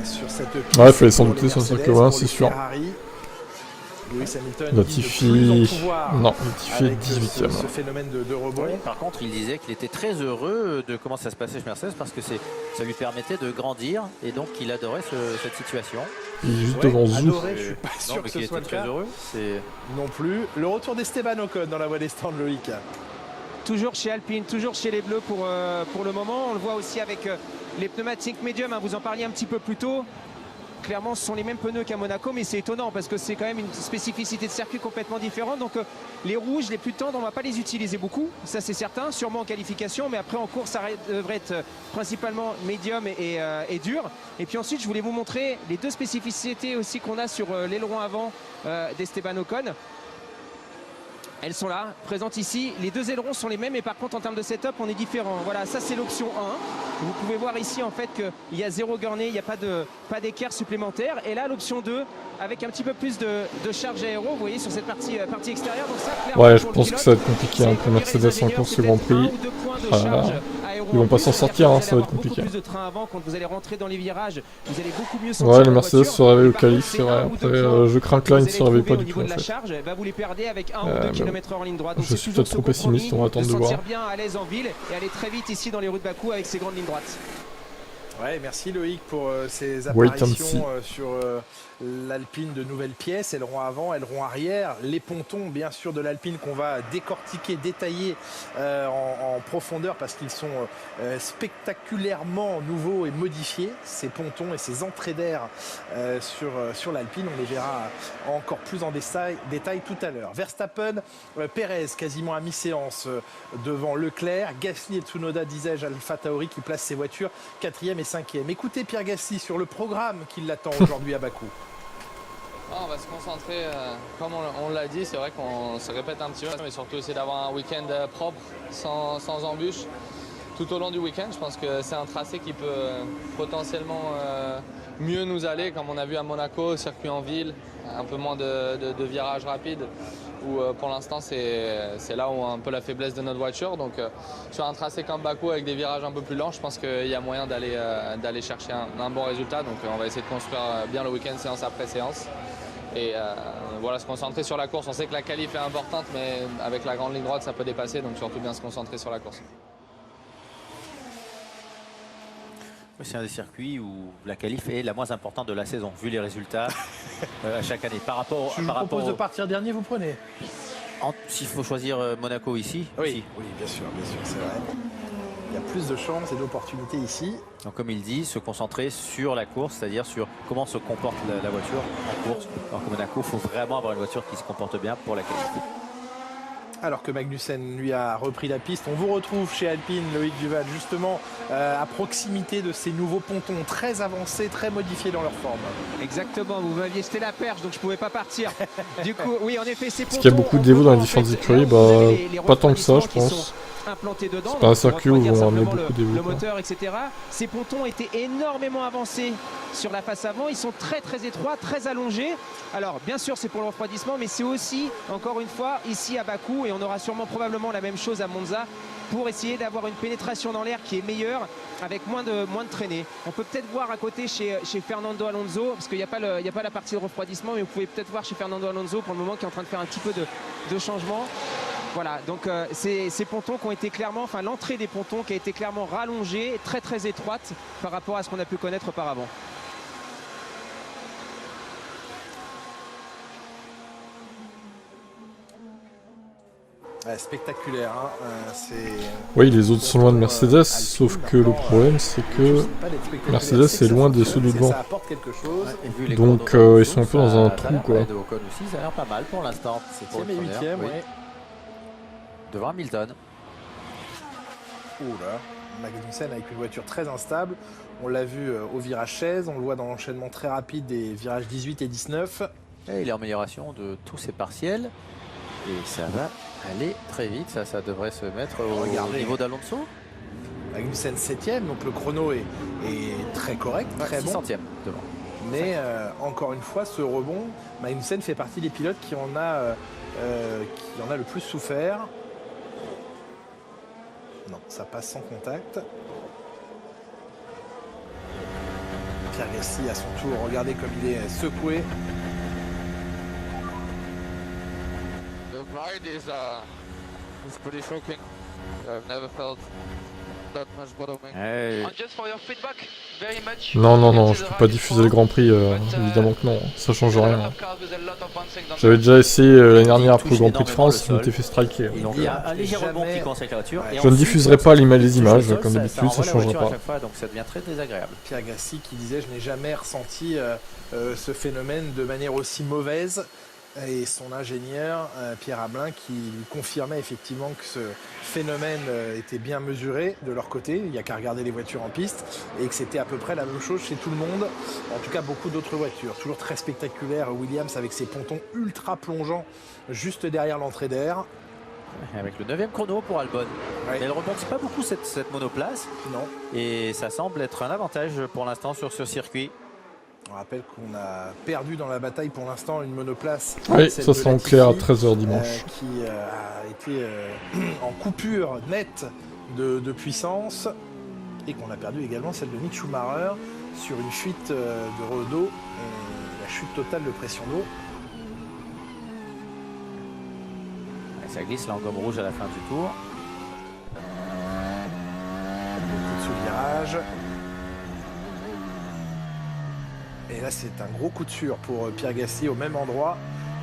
sur cette piste. Ouais, il fallait s'en douter sur le circuit 1, c'est sûr. Lewis Hamilton Latifi... Non, Latifi est 18ème. Ce phénomène de rebond. Oui, par contre, il disait qu'il était très heureux de comment ça se passait chez Mercedes parce que ça lui permettait de grandir et donc il adorait cette situation. Il est juste devant Zou. Je suis pas sûr que ce soit le cas. Très heureux. Non plus. Le retour d'Esteban Ocon dans la voie des stands, Loïc. Toujours chez Alpine, toujours chez les Bleus pour le moment. On le voit aussi avec les pneumatiques médium, hein, vous en parliez un petit peu plus tôt. Clairement, ce sont les mêmes pneus qu'à Monaco, mais c'est étonnant parce que c'est quand même une spécificité de circuit complètement différente. Donc les rouges, les plus tendres, on ne va pas les utiliser beaucoup, ça c'est certain, sûrement en qualification, mais après en course, ça devrait être principalement médium et dur. Et puis ensuite, je voulais vous montrer les deux spécificités aussi qu'on a sur l'aileron avant d'Esteban Ocon. Elles sont là, présentes ici. Les deux ailerons sont les mêmes, mais par contre en termes de setup, on est différent. Voilà, ça c'est l'option 1. Vous pouvez voir ici en fait qu'il y a 0 gurney, il n'y a pas d'écart supplémentaire. Et là, l'option 2, avec un petit peu plus de charge aéro, vous voyez sur cette partie extérieure. Donc ça, ouais, je pense que ça va être compliqué hein, pour Mercedes en course au Grand Prix. Ils vont pas s'en sortir, hein, ça va être compliqué. Plus de train avant, quand vous allez rentrer dans les virages, vous allez beaucoup mieux ouais, les Mercedes se réveillent au qualif, c'est vrai. Après, je crains que là, ils ne se réveillent pas du tout. En fait. Vous les perdez avec 1 ou 2 km/h en ligne droite. Je suis peut-être trop pessimiste, on va attendre de voir. Sentir bien à l'aise en ville et aller très vite ici dans les rues de Bakou avec ces grandes lignes droites. Ouais, merci Loïc pour ces apparitions sur l'Alpine de nouvelles pièces, aileron avant, aileron arrière, les pontons bien sûr de l'Alpine qu'on va décortiquer, détailler en profondeur parce qu'ils sont spectaculairement nouveaux et modifiés, ces pontons et ces entrées d'air sur l'Alpine, on les verra encore plus en détail tout à l'heure. Verstappen, Perez quasiment à mi-séance devant Leclerc, Gasly et Tsunoda, disais-je, Alpha Tauri qui place ses voitures 4e et 5e. Écoutez Pierre Gasly sur le programme qui l'attend aujourd'hui à Bakou. On va se concentrer, comme on l'a dit, c'est vrai qu'on se répète un petit peu, mais surtout essayer d'avoir un week-end propre, sans embûches, tout au long du week-end. Je pense que c'est un tracé qui peut potentiellement mieux nous aller, comme on a vu à Monaco, circuit en ville, un peu moins de virages rapides, où pour l'instant c'est là où un peu la faiblesse de notre voiture. Donc sur un tracé comme Bakou avec des virages un peu plus lents, je pense qu'il y a moyen d'aller chercher un bon résultat. Donc on va essayer de construire bien le week-end séance après séance. Et voilà, se concentrer sur la course. On sait que la qualif est importante, mais avec la grande ligne droite, ça peut dépasser. Donc surtout bien se concentrer sur la course. C'est un des circuits où la qualif est la moins importante de la saison, vu les résultats à chaque année. Je vous propose de partir dernier, vous prenez. S'il faut choisir Monaco ici. Oui, bien sûr, c'est vrai. Il y a plus de chances et d'opportunités ici. Donc comme il dit, se concentrer sur la course, c'est-à-dire sur comment se comporte la voiture en course. Alors que Monaco, il faut vraiment avoir une voiture qui se comporte bien pour la qualif. Alors que Magnussen lui a repris la piste. On vous retrouve chez Alpine, Loïc Duval, justement à proximité de ces nouveaux pontons très avancés, très modifiés dans leur forme. Exactement, vous m'aviez jeté la perche, donc je ne pouvais pas partir. Du coup, oui, en effet, ces pontons... Est-ce qu'il y a beaucoup de dévots dans les différentes écuries? Pas tant que ça, je pense. Implantés dedans, c'est pas un circuit où on va amener beaucoup d'évots. Le moteur, etc. Ces pontons étaient énormément avancés sur la face avant. Ils sont très étroits, très allongés. Alors, bien sûr, c'est pour le refroidissement, mais c'est aussi, encore une fois, ici à Bakou, et on aura sûrement probablement la même chose à Monza, pour essayer d'avoir une pénétration dans l'air qui est meilleure, avec moins de traînées. On peut peut-être voir à côté chez Fernando Alonso, parce qu'il n'y a pas la partie de refroidissement, mais vous pouvez peut-être voir chez Fernando Alonso pour le moment qui est en train de faire un petit peu de changement. Voilà, donc ces pontons qui ont été clairement, enfin l'entrée des pontons qui a été clairement rallongée, très étroite par rapport à ce qu'on a pu connaître auparavant. Ouais, spectaculaire, hein. Oui, les autres sont loin de Mercedes, sauf que le problème c'est que Mercedes est loin des ceux de devant. Donc ils sont un peu dans un trou quoi. De Ocon aussi, ça a l'air pas mal pour l'instant. 7ème et 8ème, oui. Devant Hamilton. Oula, Magnussen avec une voiture très instable. On l'a vu au virage 16, on le voit dans l'enchaînement très rapide des virages 18 et 19. Et il est en amélioration de tous ses partiels. Et ça va aller très vite, ça devrait se mettre au niveau d'Alonso. Magnussen 7ème, donc le chrono est très correct, très bon. 600e devant. Mais encore une fois, ce rebond, Magnussen fait partie des pilotes qui en a le plus souffert. Non, ça passe sans contact. Pierre Gasly à son tour, regardez comme il est secoué. The ride is pretty shocking. I've never felt that much bottoming. Hey. Just for your feedback, very much. Non, je peux pas diffuser le Grand Prix, évidemment que non, ça change rien. J'avais déjà essayé l'année dernière pour le Grand Prix de France, je m'étais fait striker. Donc il y a un léger rebond qui commence avec la voiture. Je ne diffuserai pas les images, comme d'habitude, ça ne changera pas. Fois, donc ça devient très désagréable. Pierre Gasly qui disait « Je n'ai jamais ressenti ce phénomène de manière aussi mauvaise ». Et son ingénieur, Pierre Ablin, qui lui confirmait effectivement que ce phénomène était bien mesuré de leur côté, il n'y a qu'à regarder les voitures en piste, et que c'était à peu près la même chose chez tout le monde, en tout cas beaucoup d'autres voitures. Toujours très spectaculaire, Williams avec ses pontons ultra plongeants juste derrière l'entrée d'air. Avec le 9e chrono pour Albon. Ouais. Elle ne rebondit pas beaucoup cette monoplace. Non. Et ça semble être un avantage pour l'instant sur ce circuit. On rappelle qu'on a perdu dans la bataille pour l'instant une monoplace. Oui, ça sera en clair à 13h dimanche. Qui a été en coupure nette de puissance. Et qu'on a perdu également celle de Mick Schumacher sur une fuite de d'eau. La chute totale de pression d'eau. Ça glisse là en gomme rouge à la fin du tour. Beaucoup de sous-virage. Et là, c'est un gros coup de sueur pour Pierre Gasly au même endroit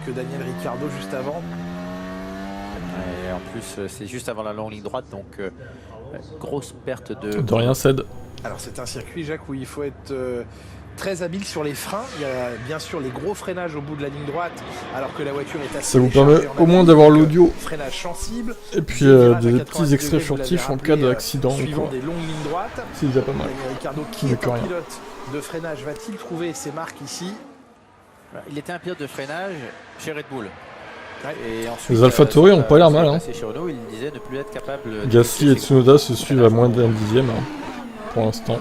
que Daniel Ricciardo juste avant. Et en plus, c'est juste avant la longue ligne droite, donc grosse perte de... De rien cède. Alors, c'est un circuit, Jacques, où il faut être très habile sur les freins. Il y a bien sûr les gros freinages au bout de la ligne droite, alors que la voiture est assez... Ça vous permet au moins d'avoir l'audio. Freinage sensible. Et puis des petits extraits furtifs en cas d'accident. Suivant des longues lignes droites. C'est déjà pas mal. Daniel Ricciardo, qui est un pilote de freinage, va-t-il trouver ses marques ici? Il était un pilote de freinage chez Red Bull. Ouais. Et ensuite, les AlphaTauri ont pas l'air mal. Hein. Chez Renault, il disait ne plus être capable. Gasly et Tsunoda se suivent à moins d'un dixième pour l'instant.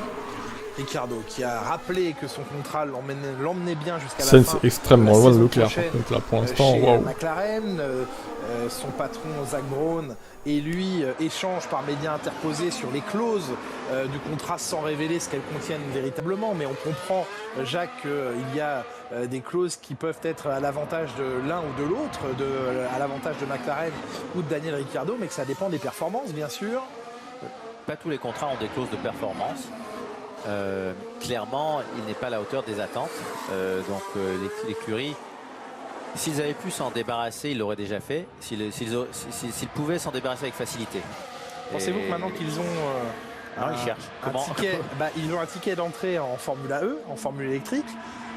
Ricciardo qui a rappelé que son contrat l'emmenait bien jusqu'à la fin. C'est extrêmement loin de Leclerc. Donc là, pour l'instant, waouh. McLaren, son patron Zak Brown et lui échangent par médias interposés sur les clauses du contrat sans révéler ce qu'elles contiennent véritablement. Mais on comprend, Jacques, qu'il y a des clauses qui peuvent être à l'avantage de l'un ou de l'autre, à l'avantage de McLaren ou de Daniel Ricciardo, mais que ça dépend des performances, bien sûr. Pas tous les contrats ont des clauses de performance. Clairement, il n'est pas à la hauteur des attentes. Donc l'écurie, s'ils avaient pu s'en débarrasser, ils l'auraient déjà fait. S'ils pouvaient s'en débarrasser avec facilité. Pensez-vous que maintenant qu'ils ont ils cherchent. ils ont un ticket d'entrée en Formula E, en Formule électrique.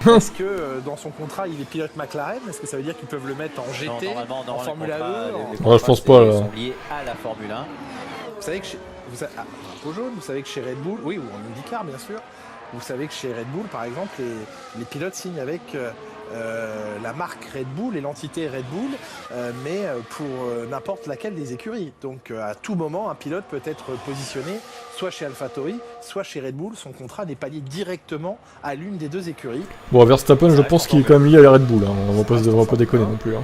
Est-ce que dans son contrat il est pilote McLaren? Est-ce que ça veut dire qu'ils peuvent le mettre en GT, en Formula E? Je pense pas. Ils sont liés à la Formule 1. Vous savez que vous savez que chez Red Bull, oui, ou en IndyCar bien sûr, vous savez que chez Red Bull par exemple, les pilotes signent avec la marque Red Bull et l'entité Red Bull, mais pour n'importe laquelle des écuries. Donc à tout moment, un pilote peut être positionné soit chez AlphaTauri, soit chez Red Bull. Son contrat n'est pas lié directement à l'une des deux écuries. Bon, Verstappen, je pense qu'il est quand même lié à la Red Bull. Hein. On va pas déconner non plus. Hein.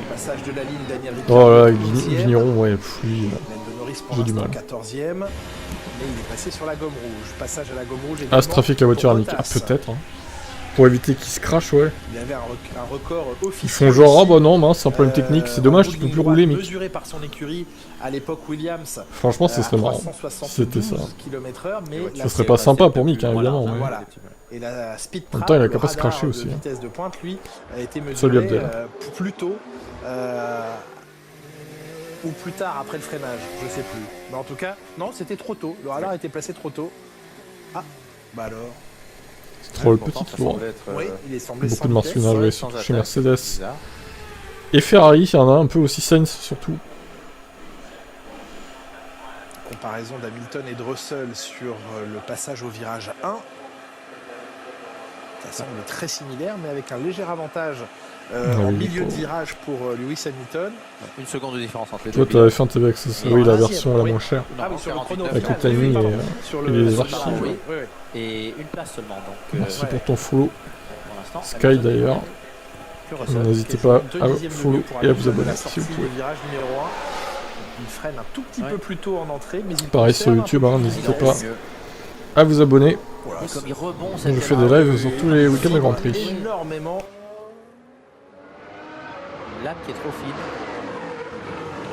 Passage de la ligne, Daniel Ricciardo. Oh là, Vigneron, ouais, oui. J'ai du mal. 14e, mais il est passé sur la gomme rouge. Passage à la gomme rouge. Ce trafic la voiture à Mick. Ah, peut-être. Hein. Pour éviter qu'ils se crachent, ouais. Il avait un record officiel. Ils font genre, ah bah non, mince, c'est un problème technique, c'est dommage, tu peux plus rouler, Mick. Mesuré par son écurie à l'époque Williams. Franchement, ce serait marrant. C'était ça. km/h, mais ça serait pas sympa pour Mick, hein, évidemment. Mais... Voilà. Et la speed trap, en même temps, il a qu'à pas se cracher aussi. Vitesse de pointe, lui, a été mesuré plus tôt. Ou plus tard après le freinage, je sais plus. Mais en tout cas, non, c'était trop tôt. Le radar était placé trop tôt. Ah, bah alors. C'est trop le petit tour. Oui, il est semblé beaucoup de marsuinage surtout chez Mercedes. Et Ferrari, il y en a un peu aussi, Sainz surtout. Comparaison d'Hamilton et de Russell sur le passage au virage 1. Ça semble très similaire, mais avec un léger avantage en milieu de virage pour Lewis Hamilton. 1 seconde de différence entre les deux. Toi, tu avais fait un TV accessory, la version la moins chère. Ah oui, sur le chrono. Avec le timing et les archives. Et une place seulement. Donc, merci pour ton follow. Sky d'ailleurs. N'hésitez pas à follow et à vous abonner si vous pouvez. Il freine un tout petit peu plus tôt en entrée, mais il pareil sur YouTube, n'hésitez pas à vous abonner. Voilà, comme il rebond, je fais des lives sur tous les week-ends de Grand Prix. Énormément. Lap qui est trop fine.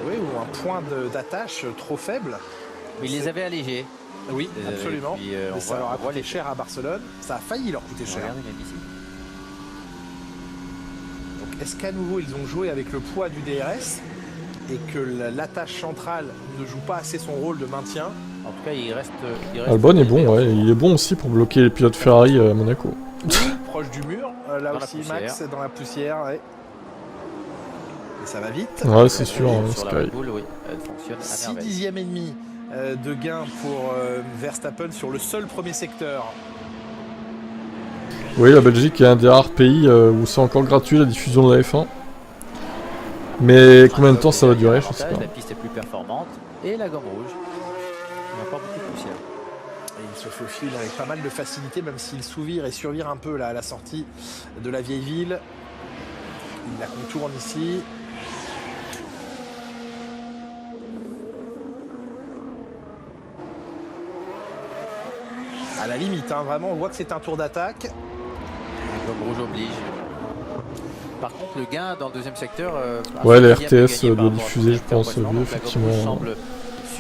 Oui, ou un point d'attache trop faible. Mais ils les avaient allégés. Oui, absolument. Puis, mais ça leur a coûté cher à Barcelone. Ça a failli leur coûter cher. Donc, est-ce qu'à nouveau ils ont joué avec le poids du DRS et que l'attache centrale ne joue pas assez son rôle de maintien? En tout cas, il reste Albon est bon, ouais. Il est bon aussi pour bloquer les pilotes Ferrari à Monaco. Proche du mur, là aussi Max dans la poussière. Ouais. Et ça va vite. Ouais, c'est sûr. Sky. 6 dixièmes et demi de gain pour Verstappen sur le seul premier secteur. Oui, la Belgique est un des rares pays où c'est encore gratuit la diffusion de la F1. Mais combien de temps ça va durer, je sais pas. La piste est plus performante et la gomme rouge. Il n'y a pas beaucoup de poussière. Et il se faufile avec pas mal de facilité, même s'il sous-vire et survire un peu là, à la sortie de la vieille ville. Il la contourne ici. À la limite, hein, vraiment, on voit que c'est un tour d'attaque. Gomme rouge oblige. Par contre, le gain dans le deuxième secteur... ouais, la RTS doit diffuser, je pense, effectivement,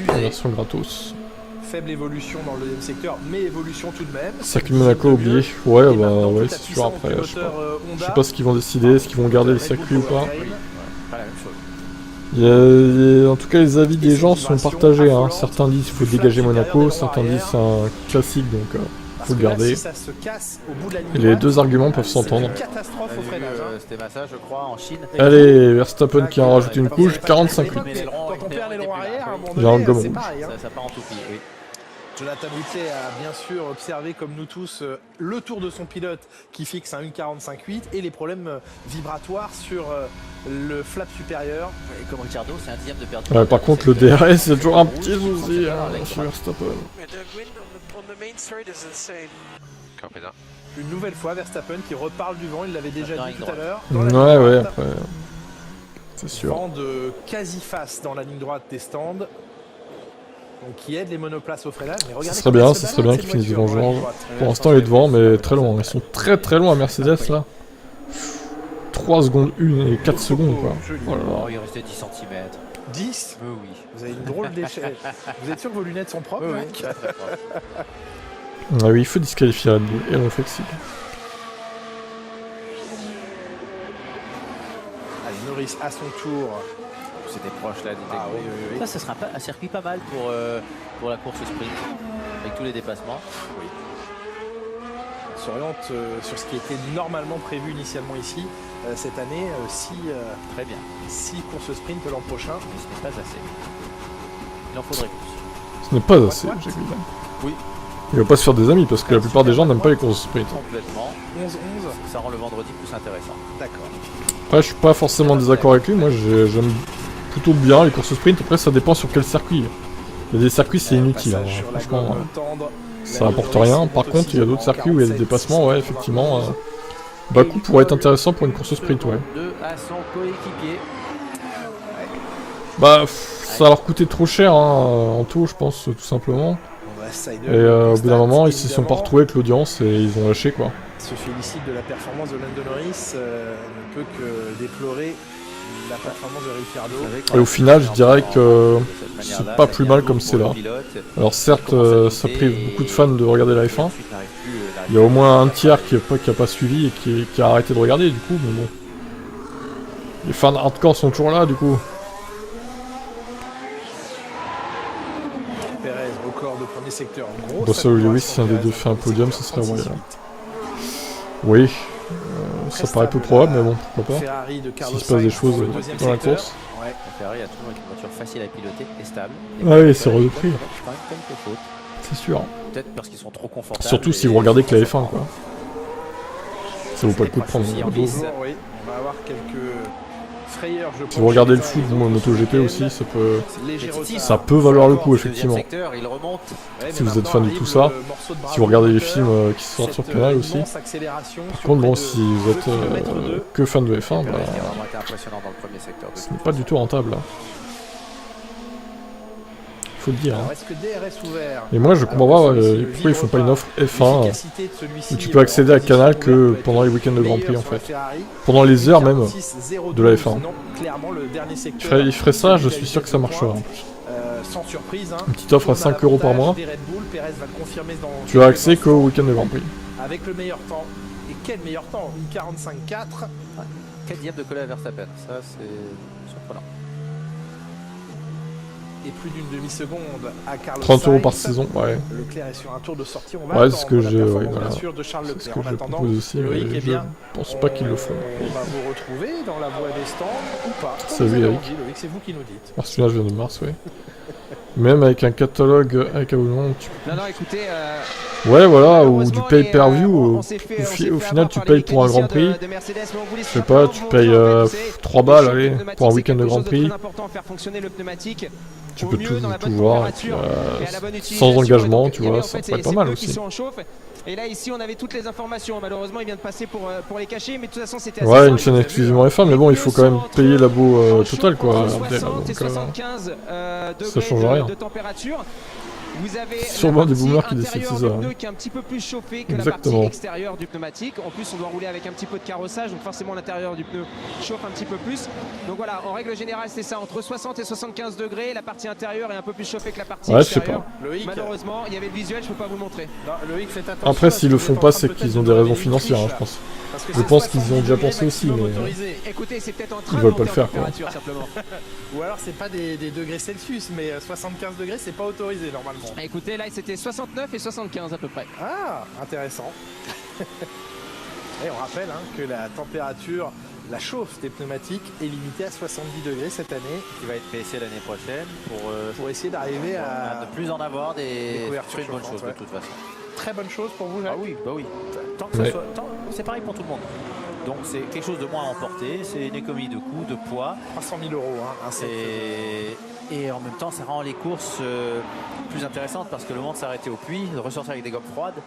la version gratos. Faible évolution dans le deuxième secteur, mais évolution tout de même. Circuit de Monaco oublié. Ouais, bah ouais, c'est sûr, après, je sais pas ce qu'ils vont décider, est-ce qu'ils vont garder le circuit ou pas. En tout cas, les avis des gens sont partagés. Hein. Certains disent qu'il faut dégager Monaco, certains disent c'est un classique, donc faut le garder. Et les deux arguments peuvent s'entendre. C'était Massa, je crois, en Chine. Allez, Verstappen qui en rajoute une couche, 45-8. Quand on perd l'aileron arrière, à un moment il a un donné, gomme c'est rouge. pareil. Hein. Ça part en toupie, oui. Jonathan Butler a bien sûr observé, comme nous tous, le tour de son pilote qui fixe un 1,45,8 et les problèmes vibratoires sur le flap supérieur. Et comme Ricciardo, c'est un dixième de perte. Par contre, le DRS, c'est toujours un petit souci sur Verstappen. Une nouvelle fois, Verstappen qui reparle du vent, il l'avait déjà dit tout à l'heure. Ouais, après. C'est sûr. Vent de quasi-face dans la ligne droite des stands. Donc qui aide les monoplaces au freinage. Mais regardez, ça serait bien qu'ils finissent devant George. Pour l'instant, il est devant, mais très loin. Ils sont très loin à Mercedes là. 3 secondes 1 et 4 secondes quoi. Oh là là. Il restait 10 cm. 10 Oui. Vous avez une drôle d'échelle. Vous êtes sûr que vos lunettes sont propres? Oui, très propre. Ah oui, il faut disqualifier Red Bull et on flexible. Allez, Norris à son tour. C'était proche là. Oui. Ça sera un circuit pas mal pour la course sprint, avec tous les dépassements. Oui. On s'oriente sur ce qui était normalement prévu initialement ici, cette année, très bien. 6 courses sprint l'an prochain. Mais ce n'est pas assez. Il en faudrait plus. Ce n'est pas assez, j'ai vu. Oui. Il va pas se faire des amis parce que la plupart des gens n'aiment pas les courses sprint. Complètement. 11-11. Ça rend le vendredi plus intéressant. D'accord. Après, je suis pas forcément en désaccord avec lui. Moi, j'aime plutôt bien les courses sprint. Après, ça dépend sur quel circuit. Il y a des circuits, c'est inutile. Hein. Franchement, ça apporte rien. Par contre, il y a d'autres circuits où il y a des dépassements. Ouais, effectivement. Bakou pourrait être intéressant pour une course sprint, ouais. À son coéquipier. Bah, ça va leur coûter trop cher en tout, je pense, tout simplement. Et au bout d'un moment, ils se sont pas retrouvés avec l'audience et ils ont lâché quoi. se félicite de la performance de Lando Norris, ne peut que déplorer la performance de Ricciardo. Et au final, je dirais que c'est pas plus mal comme c'est là. Alors certes, ça prive beaucoup de fans de regarder la F1. Il y a au moins un tiers qui a pas suivi et qui a arrêté de regarder du coup, mais bon. Les fans hardcore sont toujours là du coup. Perez, record de premier secteur. Russell Lewis, si un des deux fait un podium, ce serait royal. Oui, ça paraît peu probable, mais bon, pourquoi pas. S'il se passe des choses dans la course. Ouais, Ferrari a toujours une voiture facile à piloter et stable. Ah oui, c'est repris. C'est sûr. Peut-être parce qu'ils sont trop confortables. Surtout si vous regardez que la F1, quoi. Ça vaut pas le coup de prendre le dos. Oui, on va avoir quelques frayeurs, je pense. Si vous regardez le foot, MotoGP aussi, ça peut valoir le coup, effectivement. Si vous êtes fan de tout ça, si vous regardez les films qui sortent sur Canal aussi. Par contre, bon, si vous êtes que fan de F1, bah, ce n'est pas du tout rentable, là. Faut le dire. Hein. Et moi je comprends pas pourquoi ils font pas une offre F1 où tu peux accéder à Canal que pendant les week-ends de Grand Prix en fait. Pendant les heures même de la F1. Ils feraient ça, je suis sûr que ça marchera en plus. Une petite offre à 5 € par mois. Tu as accès qu'au week-end de Grand Prix. Avec le meilleur temps. Et quel meilleur temps? Une 45.4. Quel diable de coller à Verstappen, ça c'est surprenant. Et plus d'une demi-seconde à Carlos 30 € Sainz. par saison, ouais. Leclerc est sur un tour de sortie, on va c'est ce que j'ai, ouais, voilà. de Charles Leclerc. C'est ce que je propose aussi, mais je pense pas qu'ils le feront. On va vous retrouver dans la voie des stands ou pas. Salut Eric. C'est vous qui nous dites. Parce que là je viens de Mars, ouais. Même avec un catalogue avec abonnement, tu peux... Non, écoutez... Ouais, voilà, ou du pay-per-view, au final tu payes pour un Grand Prix, je sais pas, tu payes 3 balles, allez, pour un week-end de Grand Prix, tu peux tout voir, et puis, sans engagement, tu vois, ça pourrait être pas mal aussi. Et là ici on avait toutes les informations, malheureusement il vient de passer pour les cacher, mais de toute façon c'était assez ouais, simple. une chaîne exclusivement F1, mais bon il faut quand même payer l'abo total quoi, ça change rien. Vous avez sûrement des boomers qui décident ça. Le pneu qui est un petit peu plus chauffé que la partie extérieure du pneumatique. En plus, on doit rouler avec un petit peu de carrossage, donc forcément l'intérieur du pneu chauffe un petit peu plus. Donc voilà, en règle générale, c'est ça, entre 60 et 75 degrés. La partie intérieure est un peu plus chauffée que la partie extérieure. Malheureusement, il y avait le visuel, je peux pas vous le montrer. Non, Loïc, après, s'ils le font pas, c'est qu'ils ont des raisons financières, hein, je pense. Je pense qu'ils y ont déjà pensé aussi, mais écoutez, c'est peut-être en train ils veulent pas le faire quoi. Ou alors c'est pas des degrés Celsius, mais 75 degrés c'est pas autorisé normalement. Écoutez, là c'était 69 et 75 à peu près. Ah, intéressant. Et on rappelle que la température, la chauffe des pneumatiques est limitée à 70 degrés cette année. Qui va être baissé l'année prochaine pour essayer d'arriver à ne plus en avoir des couvertures. C'est une bonne chose de toute façon. Très bonne chose pour vous, Jacques. Ah oui, bah oui. Tant que ça soit, c'est pareil pour tout le monde. Donc c'est quelque chose de moins à emporter, c'est une économie de coûts, de poids. 300 000 €. Et en même temps, ça rend les courses plus intéressantes parce que le monde s'arrêtait au puits, de ressortir avec des gommes froides.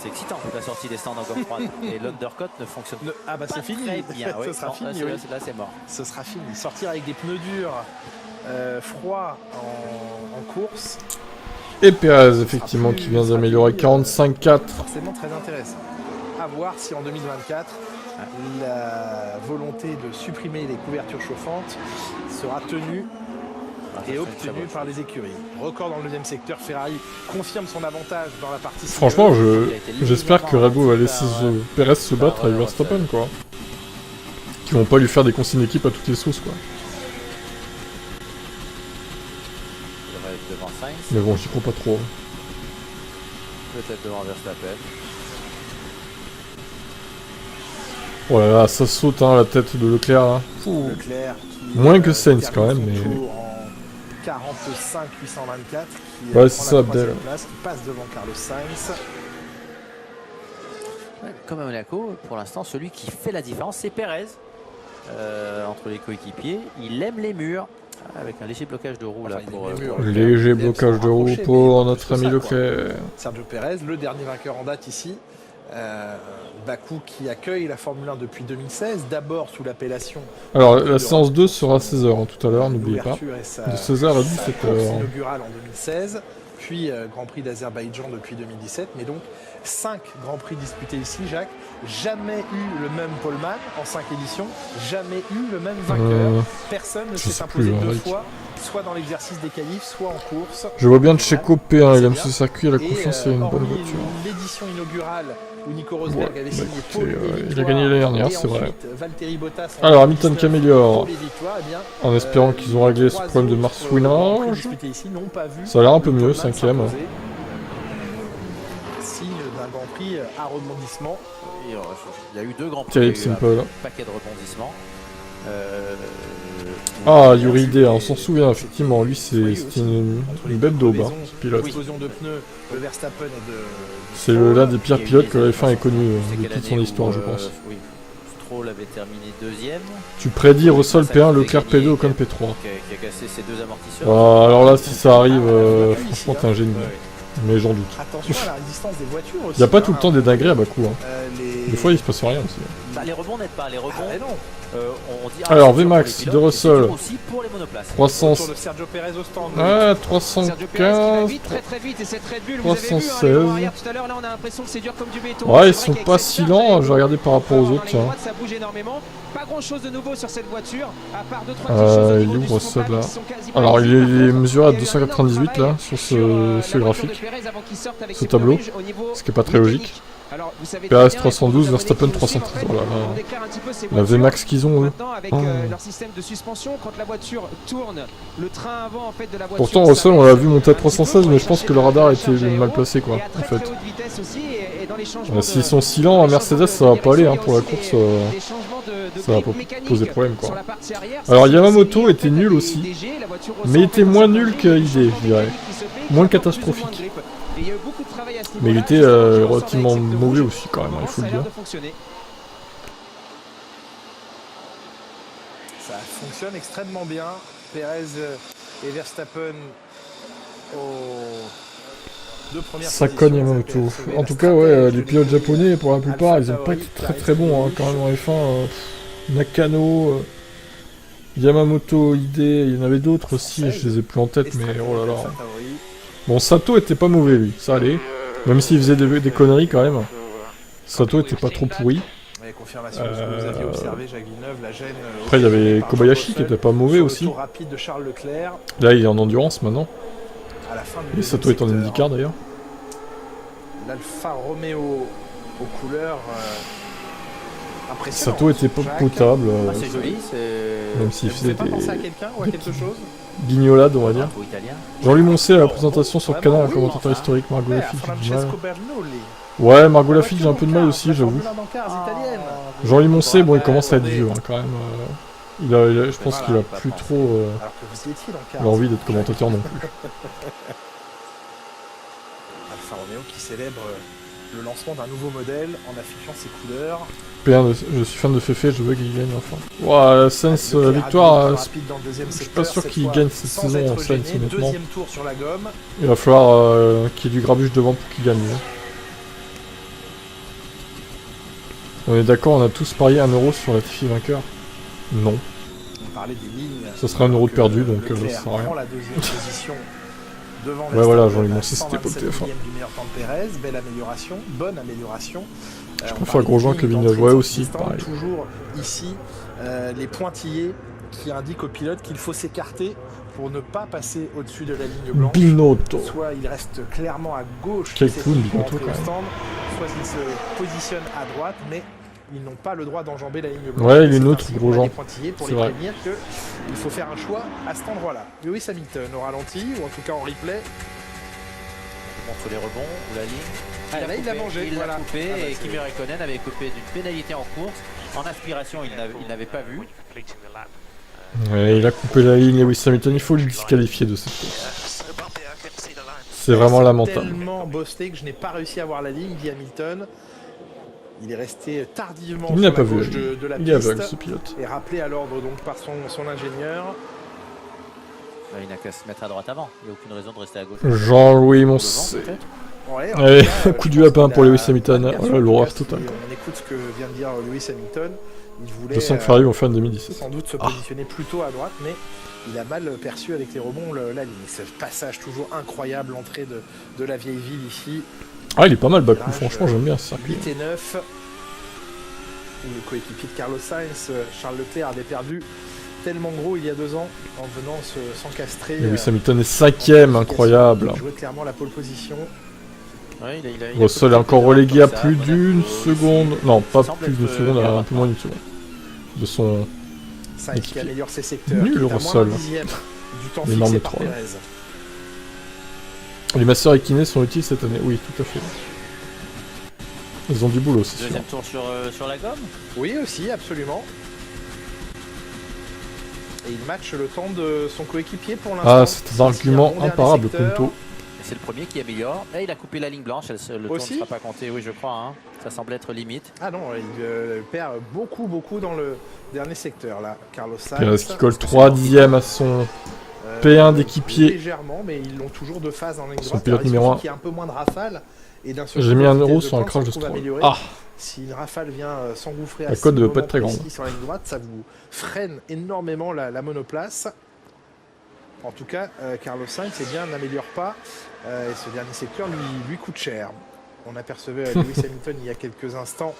C'est excitant la sortie des stands en gomme froide. Et l'undercut ne fonctionne pas c'est fini. Très bien. Ce sera fini. Là c'est mort. Ce sera fini. Sortir avec des pneus durs, froids en course. Et Perez, effectivement, qui vient d'améliorer 45.4. Forcément très intéressant. À voir si en 2024, la volonté de supprimer les couvertures chauffantes sera tenue et obtenue par les écuries. Record dans le deuxième secteur, Ferrari confirme son avantage dans la partie. Franchement, j'espère que Red Bull va laisser Perez se battre avec Verstappen, quoi. Qu'ils vont pas lui faire des consignes d'équipe à toutes les sauces, quoi. Mais bon, j'y crois pas trop. Peut-être devant Verstappen. Oh là là, ça saute la tête de Leclerc là. Leclerc moins que Sainz quand même, mais... 45 824 qui ouais, c'est ça, Abdel. Place, qui passe devant Carlos Sainz. Ouais, comme à Monaco, pour l'instant, celui qui fait la différence, c'est Perez. Entre les coéquipiers, il aime les murs. Avec un léger blocage de roue là pour léger blocage de roue pour notre ami Leclerc. Sergio Perez, le dernier vainqueur en date ici. Bakou qui accueille la Formule 1 depuis 2016, d'abord sous l'appellation... Alors la séance 2 sera à 16h tout à l'heure, n'oubliez pas. De 16h à 17h. Inaugurale en 2016. puis Grand Prix d'Azerbaïdjan depuis 2017, mais donc 5 Grands Prix disputés ici, Jacques. Jamais eu le même poleman en 5 éditions, jamais eu le même vainqueur. Personne ne s'est imposé 2 fois, soit dans l'exercice des qualifs, soit en course. Je vois bien Checo P1, il aime ce circuit, il a confiance et une bonne voiture. L'édition inaugurale où Nico Rosberg avait signé pole il a gagné l'année dernière, c'est vrai. Alors Hamilton qui améliore, en espérant qu'ils ont réglé ce problème de marsouinage. Ça a l'air un peu mieux, 5ème. Signe d'un Grand Prix à rebondissement. Il y a eu 2 Grands Prix, Terrible, simple. Paquet de rebondissements. Ah, Yuri Ide, on s'en souvient effectivement, lui c'est une bête d'aube, hein, ce pilote. C'est l'un des pires pilotes que la F1 ait connu de toute son histoire, je pense. Oui, Stroll avait terminé 2ème. Tu prédis Russell P1, Leclerc P2, Ocon P3. Qui a cassé ses 2 amortisseurs. Ah, alors là, si ça arrive, franchement t'es un génie. Mais j'en doute. Attention à la résistance des voitures aussi. Il n'y a pas tout le temps des dingueries à Bakou. Hein. Des fois il se passe rien aussi. Bah, les rebonds n'aident pas, les rebonds. On dit, alors VMAX de Russell. 300. Ouais, 315. Très vite et cette Red Bull, 316. vous avez vu, tout à l'heure là on a l'impression que c'est dur comme du béton. Ouais, ils sont pas si lents, j'ai regardé par rapport aux autres, tiens. Ça bouge énormément. Pas grand chose de nouveau sur cette voiture, à part 2-3 petites choses au niveau du Russell là. qui sont quasi Alors il est mesuré à 298 là, sur ce graphique, ce tableau, ce qui est pas très logique. Perez 312, Verstappen 313. Voilà, la VMAX qu'ils ont eux. Avec leur système de suspension, quand la voiture tourne, le train avant en fait de la voiture. Pourtant Russell on l'a vu monter à 316, mais je pense que le radar était mal placé quoi, en fait. S'ils sont si lents à Mercedes, ça va pas aller hein, pour la course. Ça va pas poser problème quoi. Alors Yamamoto était nul aussi, mais il était moins nul que ID, je dirais. Moins catastrophique. Mais il était relativement mauvais aussi quand même, il faut le dire. Ça fonctionne extrêmement bien. Perez et Verstappen aux 2 premières ça cogne Yamamoto. En tout cas, ouais, les pilotes japonais, pour la plupart, ils ont pas été très bons hein, quand même en F1. Nakano, Yamamoto, Ide, il y en avait d'autres aussi, je les ai plus en tête, mais oh là là. Bon, Sato était pas mauvais lui, ça allait. Même s'il faisait des conneries quand même. Sato était pas trop pourri. Après il y avait Kobayashi qui était pas mauvais aussi. Là il est en endurance maintenant. Et Sato est en IndyCar d'ailleurs. L'Alfa Romeo aux couleurs impressionnantes. Sato était pas potable. C'est joli, c'est... Même s'il faisait des... pensé à quelqu'un ou à quelque chose? Guignolade on va dire. Jean-Louis Moncey à la présentation sur le canal, un commentateur historique, Margot Lafitte. Ouais, Margot Lafitte, j'ai un peu de mal aussi, j'avoue. Jean-Louis Moncey, bon, il commence à être vieux hein, quand même. Je pense qu'il a plus trop l'envie d'être commentateur non plus. Alfa Romeo qui célèbre le lancement d'un nouveau modèle en affichant ses couleurs. P1, je suis fan de Fefe, je veux qu'il gagne enfin. Ouah, Sainz, la victoire, je suis pas sûr qu'il gagne cette saison, Sainz, honnêtement. Il va falloir qu'il y ait du grabuge devant pour qu'il gagne. On est d'accord, on a tous parié 1 euro sur Latifi vainqueur? Non. Ça serait 1 euro de perdu, donc ça sert à rien. Ouais voilà, Jean-Louis Moncey c'était pas le TF1. Belle amélioration, bonne amélioration. Je préfère Grosjean que Villeneuve, ouais aussi, pareil. Toujours ici les pointillés qui indiquent au pilote qu'il faut s'écarter pour ne pas passer au-dessus de la ligne blanche. Binotto. Soit il reste clairement à gauche, quel clown Binotto quand même. Soit il se positionne à droite, mais ils n'ont pas le droit d'enjamber la ligne blanche. Ouais, il est neutre, Grosjean. Pour les prévenir qu'il faut faire un choix à cet endroit-là. Lewis Hamilton au ralenti, ou en tout cas en replay. On montre les rebonds ou la ligne. Là, il l'a mangé. Il l'a coupé et Kimi Räikkönen avait coupé d'une pénalité en course. En aspiration, il n'avait pas vu. Ouais, il a coupé la ligne, Lewis Hamilton, il faut le disqualifier de cette course. C'est vraiment lamentable. Tellement bossé que je n'ai pas réussi à voir la ligne, dit Hamilton. Il est resté tardivement sur la gauche de la piste. Il est aveugle, ce pilote. Et rappelé à l'ordre donc par son ingénieur. Il n'a qu'à se mettre à droite avant. Il n'y a aucune raison de rester à gauche. Jean-Louis Moncey. Allez, coup du lapin pour Lewis Hamilton. Oh, l'horreur totale. On écoute ce que vient de dire Lewis Hamilton. Il voulait, je sens que Ferrari vont faire une 2017. Sans doute se positionner plus tôt à droite, mais il a mal perçu avec les rebonds la ligne. Ce passage toujours incroyable, l'entrée de la vieille ville ici. Ah, il est pas mal Bakou, franchement j'aime bien ce circuit. 8 et 9. Le coéquipier de Carlos Sainz, Charles Leclerc, avait perdu tellement gros il y a 2 ans en venant s'encastrer. Lewis Hamilton est 5ème, incroyable. Il jouait clairement la pole position. Ouais, Russell est encore relégué à plus d'une seconde. Non, pas plus d'une seconde, à un peu moins d'une seconde. De son. Sainz qui améliore ses secteurs. Nul Russell. Du temps énorme fixé par 3. Perez. Les masseurs équinés sont utiles cette année. Oui, tout à fait. Ils ont du boulot, c'est sûr. Deuxième tour sur la gomme. Oui, aussi, absolument. Et il match le temps de son coéquipier pour l'instant. Ah, c'est un argument imparable, Punto. C'est le premier qui améliore. Et il a coupé la ligne blanche. Le tour ne sera pas compté, oui, je crois. Hein. Ça semble être limite. Ah non, il perd beaucoup dans le dernier secteur, là. Carlos Sainz. Perez qui colle 3 dixièmes à son P1 d'équipier. Légèrement, mais ils l'ont toujours de phase en ligne droite. Son pilote numéro 1. Qui a un peu moins de rafale. J'ai mis un euro sur un crash de Stroll. Ah! Si une rafale vient s'engouffrer à la cote ne veut pas être très grande. Sur la ligne droite, ça vous freine énormément la monoplace. En tout cas, Carlos Sainz n'améliore pas. Et ce dernier secteur lui coûte cher. On apercevait Lewis Hamilton il y a quelques instants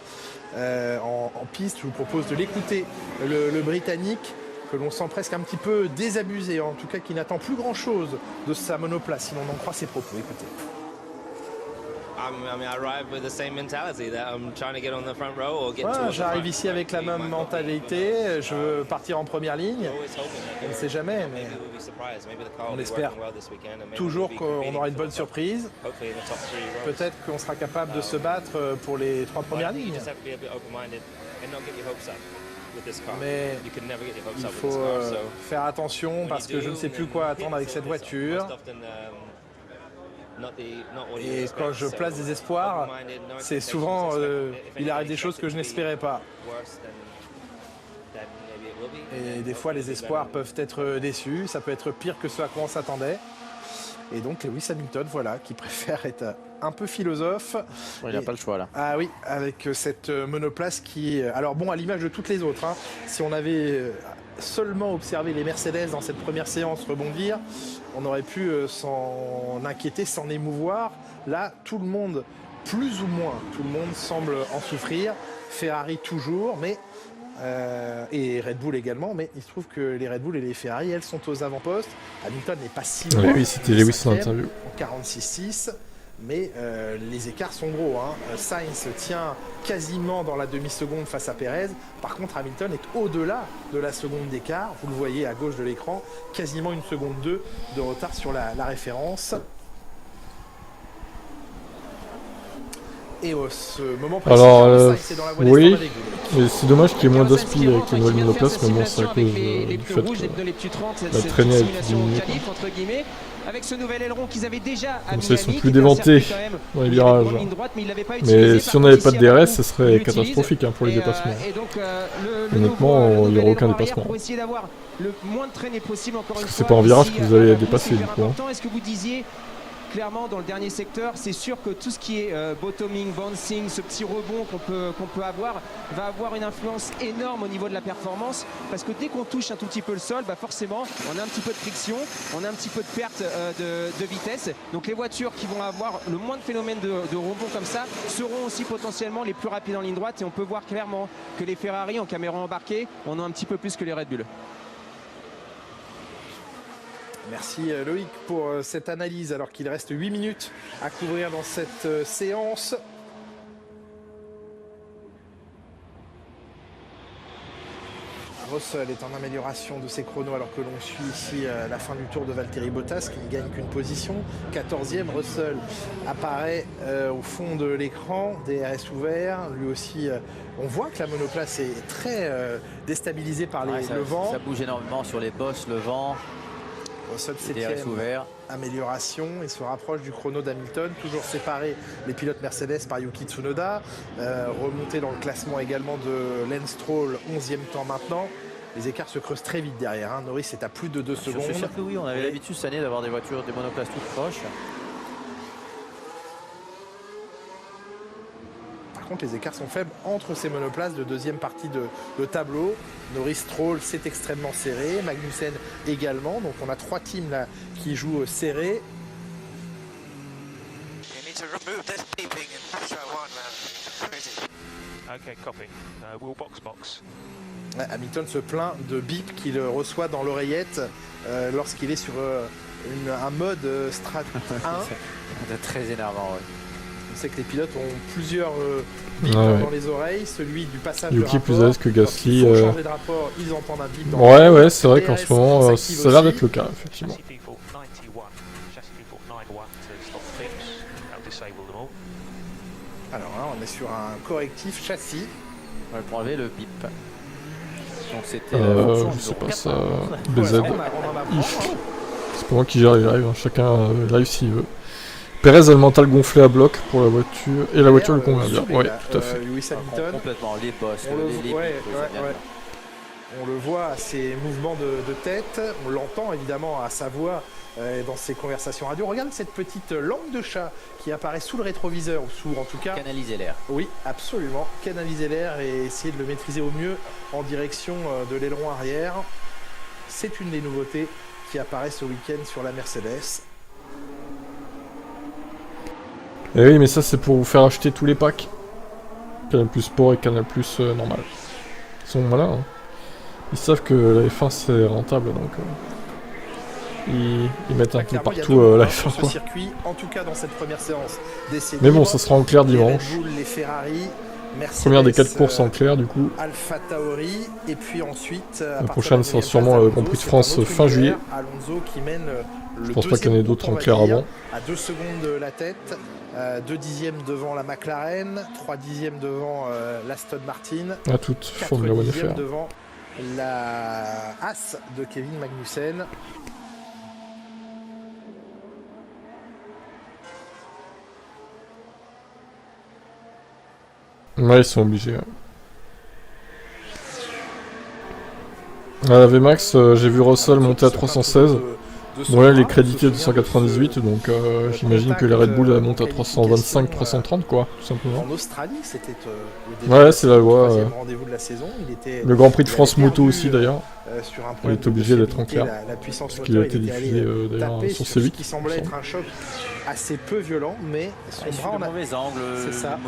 en piste. Je vous propose de l'écouter, le Britannique, que l'on sent presque un petit peu désabusé, en tout cas qui n'attend plus grand-chose de sa monoplace, si l'on en croit ses propos. Écoutez. J'arrive ici avec la même mentalité, je veux partir en première ligne. On ne sait jamais, mais on espère toujours qu'on aura une bonne surprise. Peut-être qu'on sera capable de se battre pour les 3 premières lignes. Mais il faut faire attention parce que je ne sais plus quoi attendre avec cette voiture. Et quand je place des espoirs, c'est souvent il arrive des choses que je n'espérais pas. Et des fois les espoirs peuvent être déçus, ça peut être pire que ce à quoi on s'attendait. Et donc Lewis Hamilton, voilà, qui préfère être un peu philosophe. Il n'a pas le choix là. Ah oui, avec cette monoplace qui... Alors bon, à l'image de toutes les autres, hein, si on avait seulement observé les Mercedes dans cette première séance rebondir, on aurait pu s'en inquiéter, s'en émouvoir. Là, tout le monde, plus ou moins, tout le monde semble en souffrir. Ferrari toujours, mais... et Red Bull également, mais il se trouve que les Red Bull et les Ferrari, elles sont aux avant-postes. Hamilton n'est pas si loin. Oui, c'était Lewis en interview. En 46-6, mais les écarts sont gros. Hein. Sainz tient quasiment dans la demi-seconde face à Perez. Par contre, Hamilton est au-delà de la seconde d'écart. Vous le voyez à gauche de l'écran, quasiment 1 seconde 2 de retard sur la référence. Et ce moment précis, Sainz est dans la voie oui, avec vous. mais c'est dommage qu'il y ait moins d'aspi avec les nouvelles monoplaces, mais bon, c'est à cause du fait que la traînée a été diminuée. Avec ce nouvel aileron qu'ils avaient déjà comme ça, ils sont plus déventés dans les virages. Mais si on n'avait pas de DRS, ça serait catastrophique hein, pour les dépassements. Honnêtement, il n'y aura aucun dépassement. C'est pas en virage que vous allez dépasser du coup. Est-ce que vous disiez clairement dans le dernier secteur, c'est sûr que tout ce qui est bottoming, bouncing, ce petit rebond qu'on peut avoir, va avoir une influence énorme au niveau de la performance, parce que dès qu'on touche un tout petit peu le sol, bah forcément on a un petit peu de friction, on a un petit peu de perte de vitesse. Donc les voitures qui vont avoir le moins de phénomènes de rebond comme ça seront aussi potentiellement les plus rapides en ligne droite, et on peut voir clairement que les Ferrari en caméra embarquée en ont un petit peu plus que les Red Bull. Merci Loïc pour cette analyse, alors qu'il reste 8 minutes à couvrir dans cette séance. Russell est en amélioration de ses chronos alors que l'on suit ici la fin du tour de Valtteri Bottas qui ne gagne qu'une position. 14e, Russell apparaît au fond de l'écran, DRS ouvert. Lui aussi, on voit que la monoplace est très déstabilisée par le vent. Ça bouge énormément sur les bosses, le vent. Russell 7e, amélioration, il se rapproche du chrono d'Hamilton, toujours séparé les pilotes Mercedes par Yuki Tsunoda, remonté dans le classement également de Lance Stroll, 11e temps maintenant. Les écarts se creusent très vite derrière, hein. Norris est à plus de 2 secondes. Je suis sûr que oui, on avait l'habitude cette année d'avoir des voitures, des monoplaces toutes proches. Par contre, les écarts sont faibles entre ces monoplaces de deuxième partie de tableau. Norris, Stroll, c'est extrêmement serré. Magnussen également. Donc on a 3 teams là qui jouent serré. Hamilton se plaint de bip qu'il reçoit dans l'oreillette lorsqu'il est sur un mode Strat 1. C'est très énervant, oui. On sait que les pilotes ont plusieurs bips dans les oreilles, celui du passage Yuki de rapport. plus à l'aise que Gasly. Ils font changer de rapport, ils entendent un bip dans ouais, c'est vrai qu'en ce moment, ça a l'air d'être le cas, effectivement. Alors là, on est sur un correctif châssis. Ouais, pour enlever le bip. Donc c'était je sais pas ça. BZ. C'est pas moi qui gère les lives, hein. Chacun live s'il veut. Perez a le mental gonflé à bloc pour la voiture, et la voiture lui convient bien. Ouais, tout à fait. Lewis Hamilton. Complètement, les boss, on le voit à ses mouvements de tête, on l'entend évidemment à sa voix dans ses conversations radio. Regarde cette petite langue de chat qui apparaît sous le rétroviseur, ou sous en tout cas... Canaliser l'air. Oui, absolument. Canaliser l'air et essayer de le maîtriser au mieux en direction de l'aileron arrière. C'est une des nouveautés qui apparaît ce week-end sur la Mercedes. Et oui, mais ça c'est pour vous faire acheter tous les packs. Canal Plus Sport et Canal Plus normal. Ils sont malins, hein. Ils savent que la F1 c'est rentable, donc ils mettent un peu partout la F1. Sur ce circuit, en tout cas dans cette première séance d'essai. Mais bon, ça sera en clair dimanche. Les Red Bull, les Ferrari, Mercedes, première des 4 courses en clair du coup. Alpha Tauri, et puis ensuite la prochaine sera sûrement le Grand Prix de France fin juillet. Alonso qui mène je pense pas qu'il y en ait d'autres en clair avant. À 2 secondes de la tête. 2 dixièmes devant la McLaren, 3 dixièmes devant l'Aston Martin, à toute 4 Formule 1 dixièmes FR. devant la Haas de Kevin Magnussen. Ouais, ils sont obligés. À la VMAX, j'ai vu Russell monter à 316. Bon là il est crédité à 298, donc j'imagine que les Red Bull montent à 325, 330 quoi, tout simplement. En Australie, c'était ouais, c'est la loi. rendez-vous de la saison. Le Grand Prix de France moto aussi d'ailleurs. Sur un il est obligé d'être en clair. Parce qu'il a été diffusé d'ailleurs sur C8. Qui semblait être un choc assez peu violent, mais son bras en a mauvais angle. C'est ça.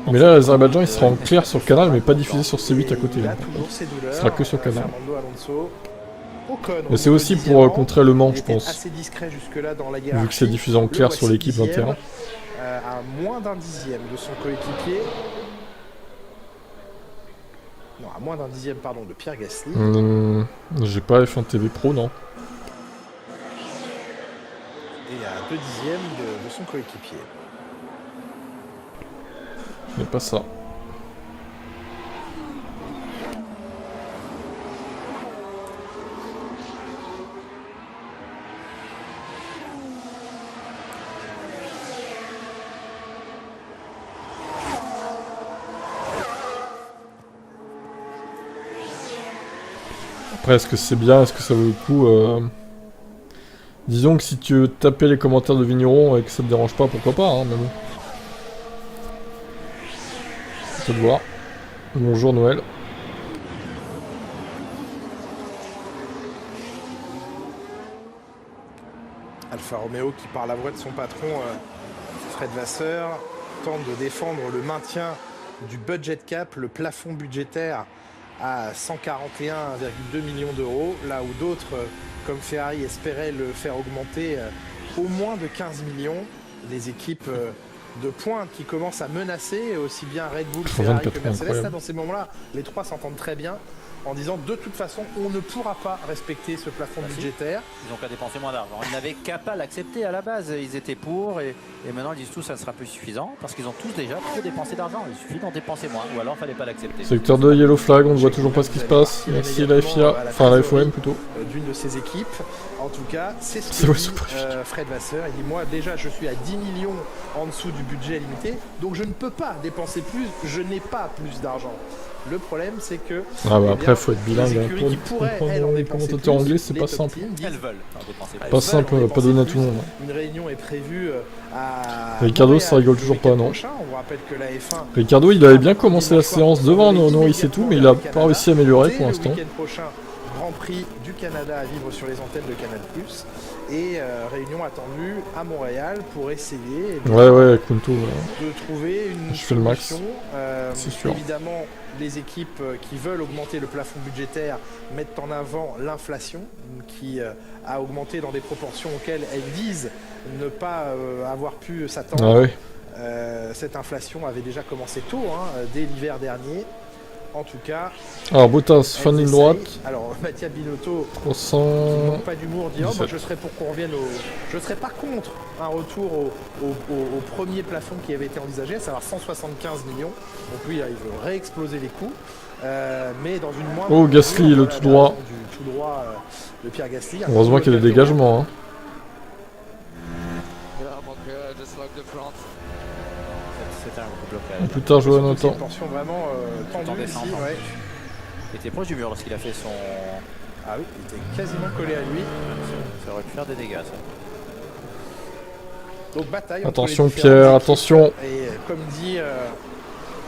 Mais là l'Azerbaïdjan il sera en clair sur le canal, mais pas diffusé sur C8 à côté. Il a toujours ses douleurs. Ce sera que sur le canal. Ocon, mais c'est aussi pour contrer le Mans, je pense. Assez discret jusque-là dans la hiérarchie. Vu que c'est diffusé en clair sur l'équipe 21. À moins d'un dixième de son coéquipier. Non, à moins d'un dixième, pardon, de Pierre Gasly. J'ai pas F1 TV Pro, non. Et à 2 dixièmes de son coéquipier. Je n'ai pas ça. Après, est-ce que c'est bien, est-ce que ça vaut le coup Disons que si tu veux taper les commentaires de Vigneron et que ça te dérange pas, pourquoi pas, hein, mais bon. On peut le voir. Bonjour Noël. Alfa Romeo qui, par la voix de son patron, Fred Vasseur, tente de défendre le maintien du budget cap, le plafond budgétaire à 141,2 millions d'euros, là où d'autres, comme Ferrari, espéraient le faire augmenter au moins de 15 millions. Des équipes de pointe qui commencent à menacer, aussi bien Red Bull, Ferrari que Mercedes. Là, dans ces moments-là, les trois s'entendent très bien en disant de toute façon, on ne pourra pas respecter ce plafond budgétaire. Ils n'ont qu'à dépenser moins d'argent. Ils n'avaient qu'à pas l'accepter à la base. Ils étaient pour et maintenant ils disent tous ça ne sera plus suffisant parce qu'ils ont tous déjà trop dépensé d'argent. Il suffit d'en dépenser moins ou alors il ne fallait pas l'accepter. Secteur 2, Yellow Flag, on ne voit toujours pas ce qui se passe. Merci la FIA, enfin la FOM plutôt. D'une de ses équipes. En tout cas, c'est ce que dit Fred Vasseur. Il dit moi déjà je suis à 10 millions en dessous du budget limité, donc je ne peux pas dépenser plus, je n'ai pas plus d'argent. Le problème, c'est que... Ah bah après, faut être bilingue. Qui pourraient, elles, en les commentateurs anglais, c'est pas simple. Elles veulent Pas simple, pas donné à tout le monde. Une réunion est prévue à... Ricardo, ça rigole toujours pas, non. On vous rappelle que la F1... Ricardo, il avait bien commencé la séance devant Norris et tout, mais il a pas réussi à améliorer pour l'instant. Le week-end prochain, Grand Prix du Canada à vivre sur les antennes de Canal+. Et réunion attendue à Montréal pour essayer Kunto, de trouver une solution. C'est sûr. Évidemment, les équipes qui veulent augmenter le plafond budgétaire mettent en avant l'inflation qui a augmenté dans des proportions auxquelles elles disent ne pas avoir pu s'attendre. Cette inflation avait déjà commencé tôt, dès l'hiver dernier. En tout cas... Alors Bottas, fin de ligne droite. Alors Mattia Binotto, 300... qui manque pas d'humour, dit moi je serais pour qu'on revienne au... Je serais pas contre un retour au premier plafond qui avait été envisagé, à savoir 175 millions. Donc lui, il veut réexploser les coûts. Mais dans une moindre... Oh, Gasly, le tout droit. Du tout droit de Pierre Gasly. Heureusement qu'il y a des dégagements. C'était un gros blocage. Plus tard, jouer un autre temps. Une tension vraiment tendue ici, Il était proche du mur lorsqu'il a fait son... Ah oui, il était quasiment collé à lui. Ça aurait pu faire des dégâts, ça. Donc bataille. Attention Pierre, attention. Et comme dit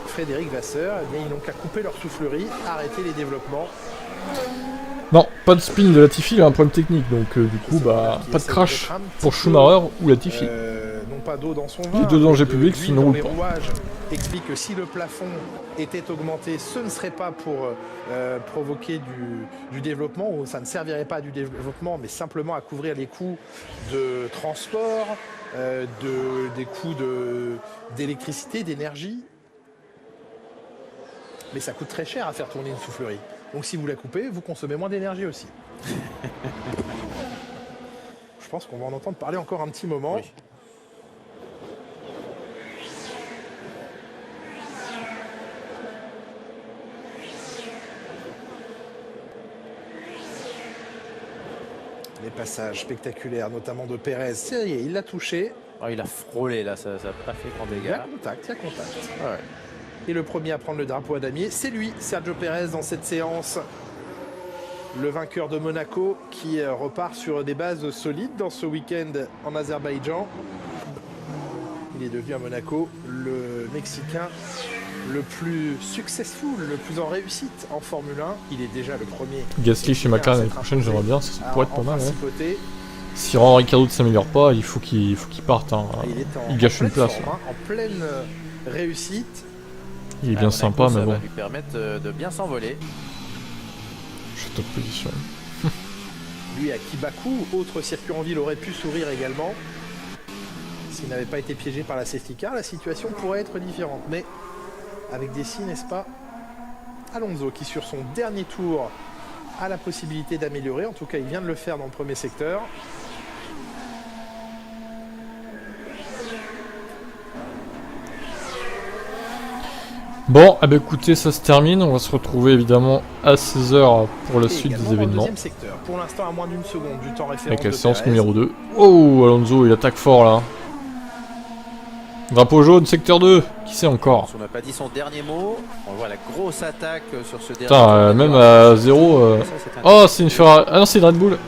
Frédéric Vasseur, eh bien, ils n'ont qu'à couper leur soufflerie, arrêter les développements. Non, pas de spin de Latifi, il a un problème technique, donc du coup, bah, pas de crash pour Schumacher ou Latifi. Non pas d'eau dans son vin. Les deux dangers publics, ça ne roule pas. Explique que si le plafond était augmenté, ce ne serait pas pour provoquer du développement, ou ça ne servirait pas du développement, mais simplement à couvrir les coûts de transport, des coûts d'électricité, d'énergie. Mais ça coûte très cher à faire tourner une soufflerie. Donc si vous la coupez, vous consommez moins d'énergie aussi. Je pense qu'on va en entendre parler encore un petit moment. Oui. Les passages spectaculaires, notamment de Pérez. Ça y est, il l'a touché. Oh, il a frôlé là, ça n'a pas fait grand dégât. Il y a contact, Ouais. Et le premier à prendre le drapeau à damier, c'est lui, Sergio Pérez, dans cette séance. Le vainqueur de Monaco qui repart sur des bases solides dans ce week-end en Azerbaïdjan. Il est devenu à Monaco le Mexicain le plus successful, le plus en réussite en Formule 1. Il est déjà le premier. Gasly chez McLaren l'année prochaine, j'aimerais bien, ça pourrait être pas mal. Si Ricardo ne s'améliore pas, il faut qu'il parte. Il gâche une place. En pleine réussite. Il est bien sympa, mais bon. Ça va lui permettre de bien s'envoler. Je suis top position. Lui à Kibaku, autre circuit en ville, aurait pu sourire également. S'il n'avait pas été piégé par la safety car, la situation pourrait être différente. Mais avec des signes, n'est-ce pas, Alonso qui sur son dernier tour a la possibilité d'améliorer. En tout cas, il vient de le faire dans le premier secteur. Bon, eh ben écoutez, ça se termine. On va se retrouver évidemment à 16h pour la suite des événements. Secteur. Pour l'instant, à moins d'une seconde du temps référence. Avec la séance numéro 2. Oh, Alonso, il attaque fort là. Drapeau jaune, secteur 2. Qui c'est encore? On n'a pas dit son dernier mot. On voit la grosse attaque sur ce dernier. Putain, même à 0. Oh, c'est une Ferrari. Ah non, c'est une Red Bull.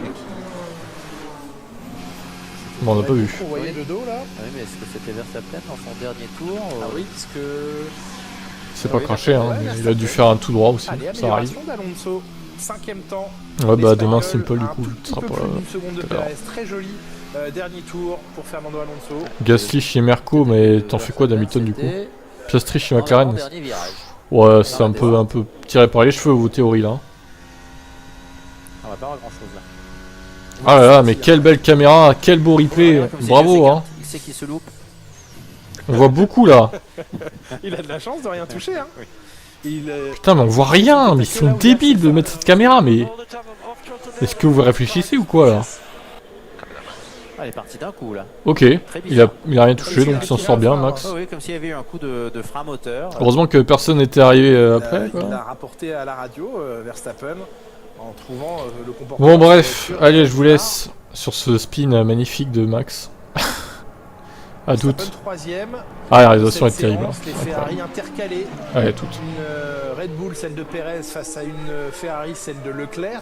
Bon, on n'a pas vu. Vous voyez de dos là. Oui, mais est-ce que c'était Verstappen dans son dernier tour? Ah oui, puisque. C'est pas craché, hein. Il a dû faire un tout droit aussi. Ça arrive. d'Alonso, 5e temps. Ouais, bah demain Simple du coup, tu seras pas là. Une seconde de Perez, très joli. Dernier tour pour Fernando Alonso. Gasly chez Merco, mais t'en fais quoi d'Hamilton du coup? Piastri chez McLaren. Ouais, c'est un peu tiré par les cheveux vos théories là. On va pas avoir grand chose là. Ah là là, mais quelle belle caméra, quel beau replay. Bravo hein. Il sait qu'il se loupe. On voit beaucoup là. Il a de la chance de rien toucher hein. Putain mais on voit rien, mais ils sont débiles de mettre cette caméra, mais... Est-ce que vous réfléchissez ou quoi là? Ah, il est parti d'un coup là. Ok, il a rien touché donc il s'en sort bien Max. Oui, comme s'il y avait eu un coup de frein moteur. Heureusement que personne n'était arrivé après quoi. Il l'a rapporté à la radio, Verstappen, en trouvant le comportement... Bon bref, allez je vous laisse sur ce spin magnifique de Max. À toutes. Troisième. Ah, la réalisation est terrible. Les Ferrari intercalées. Ouais, toutes. Une Red Bull, celle de Pérez, face à une Ferrari, celle de Leclerc.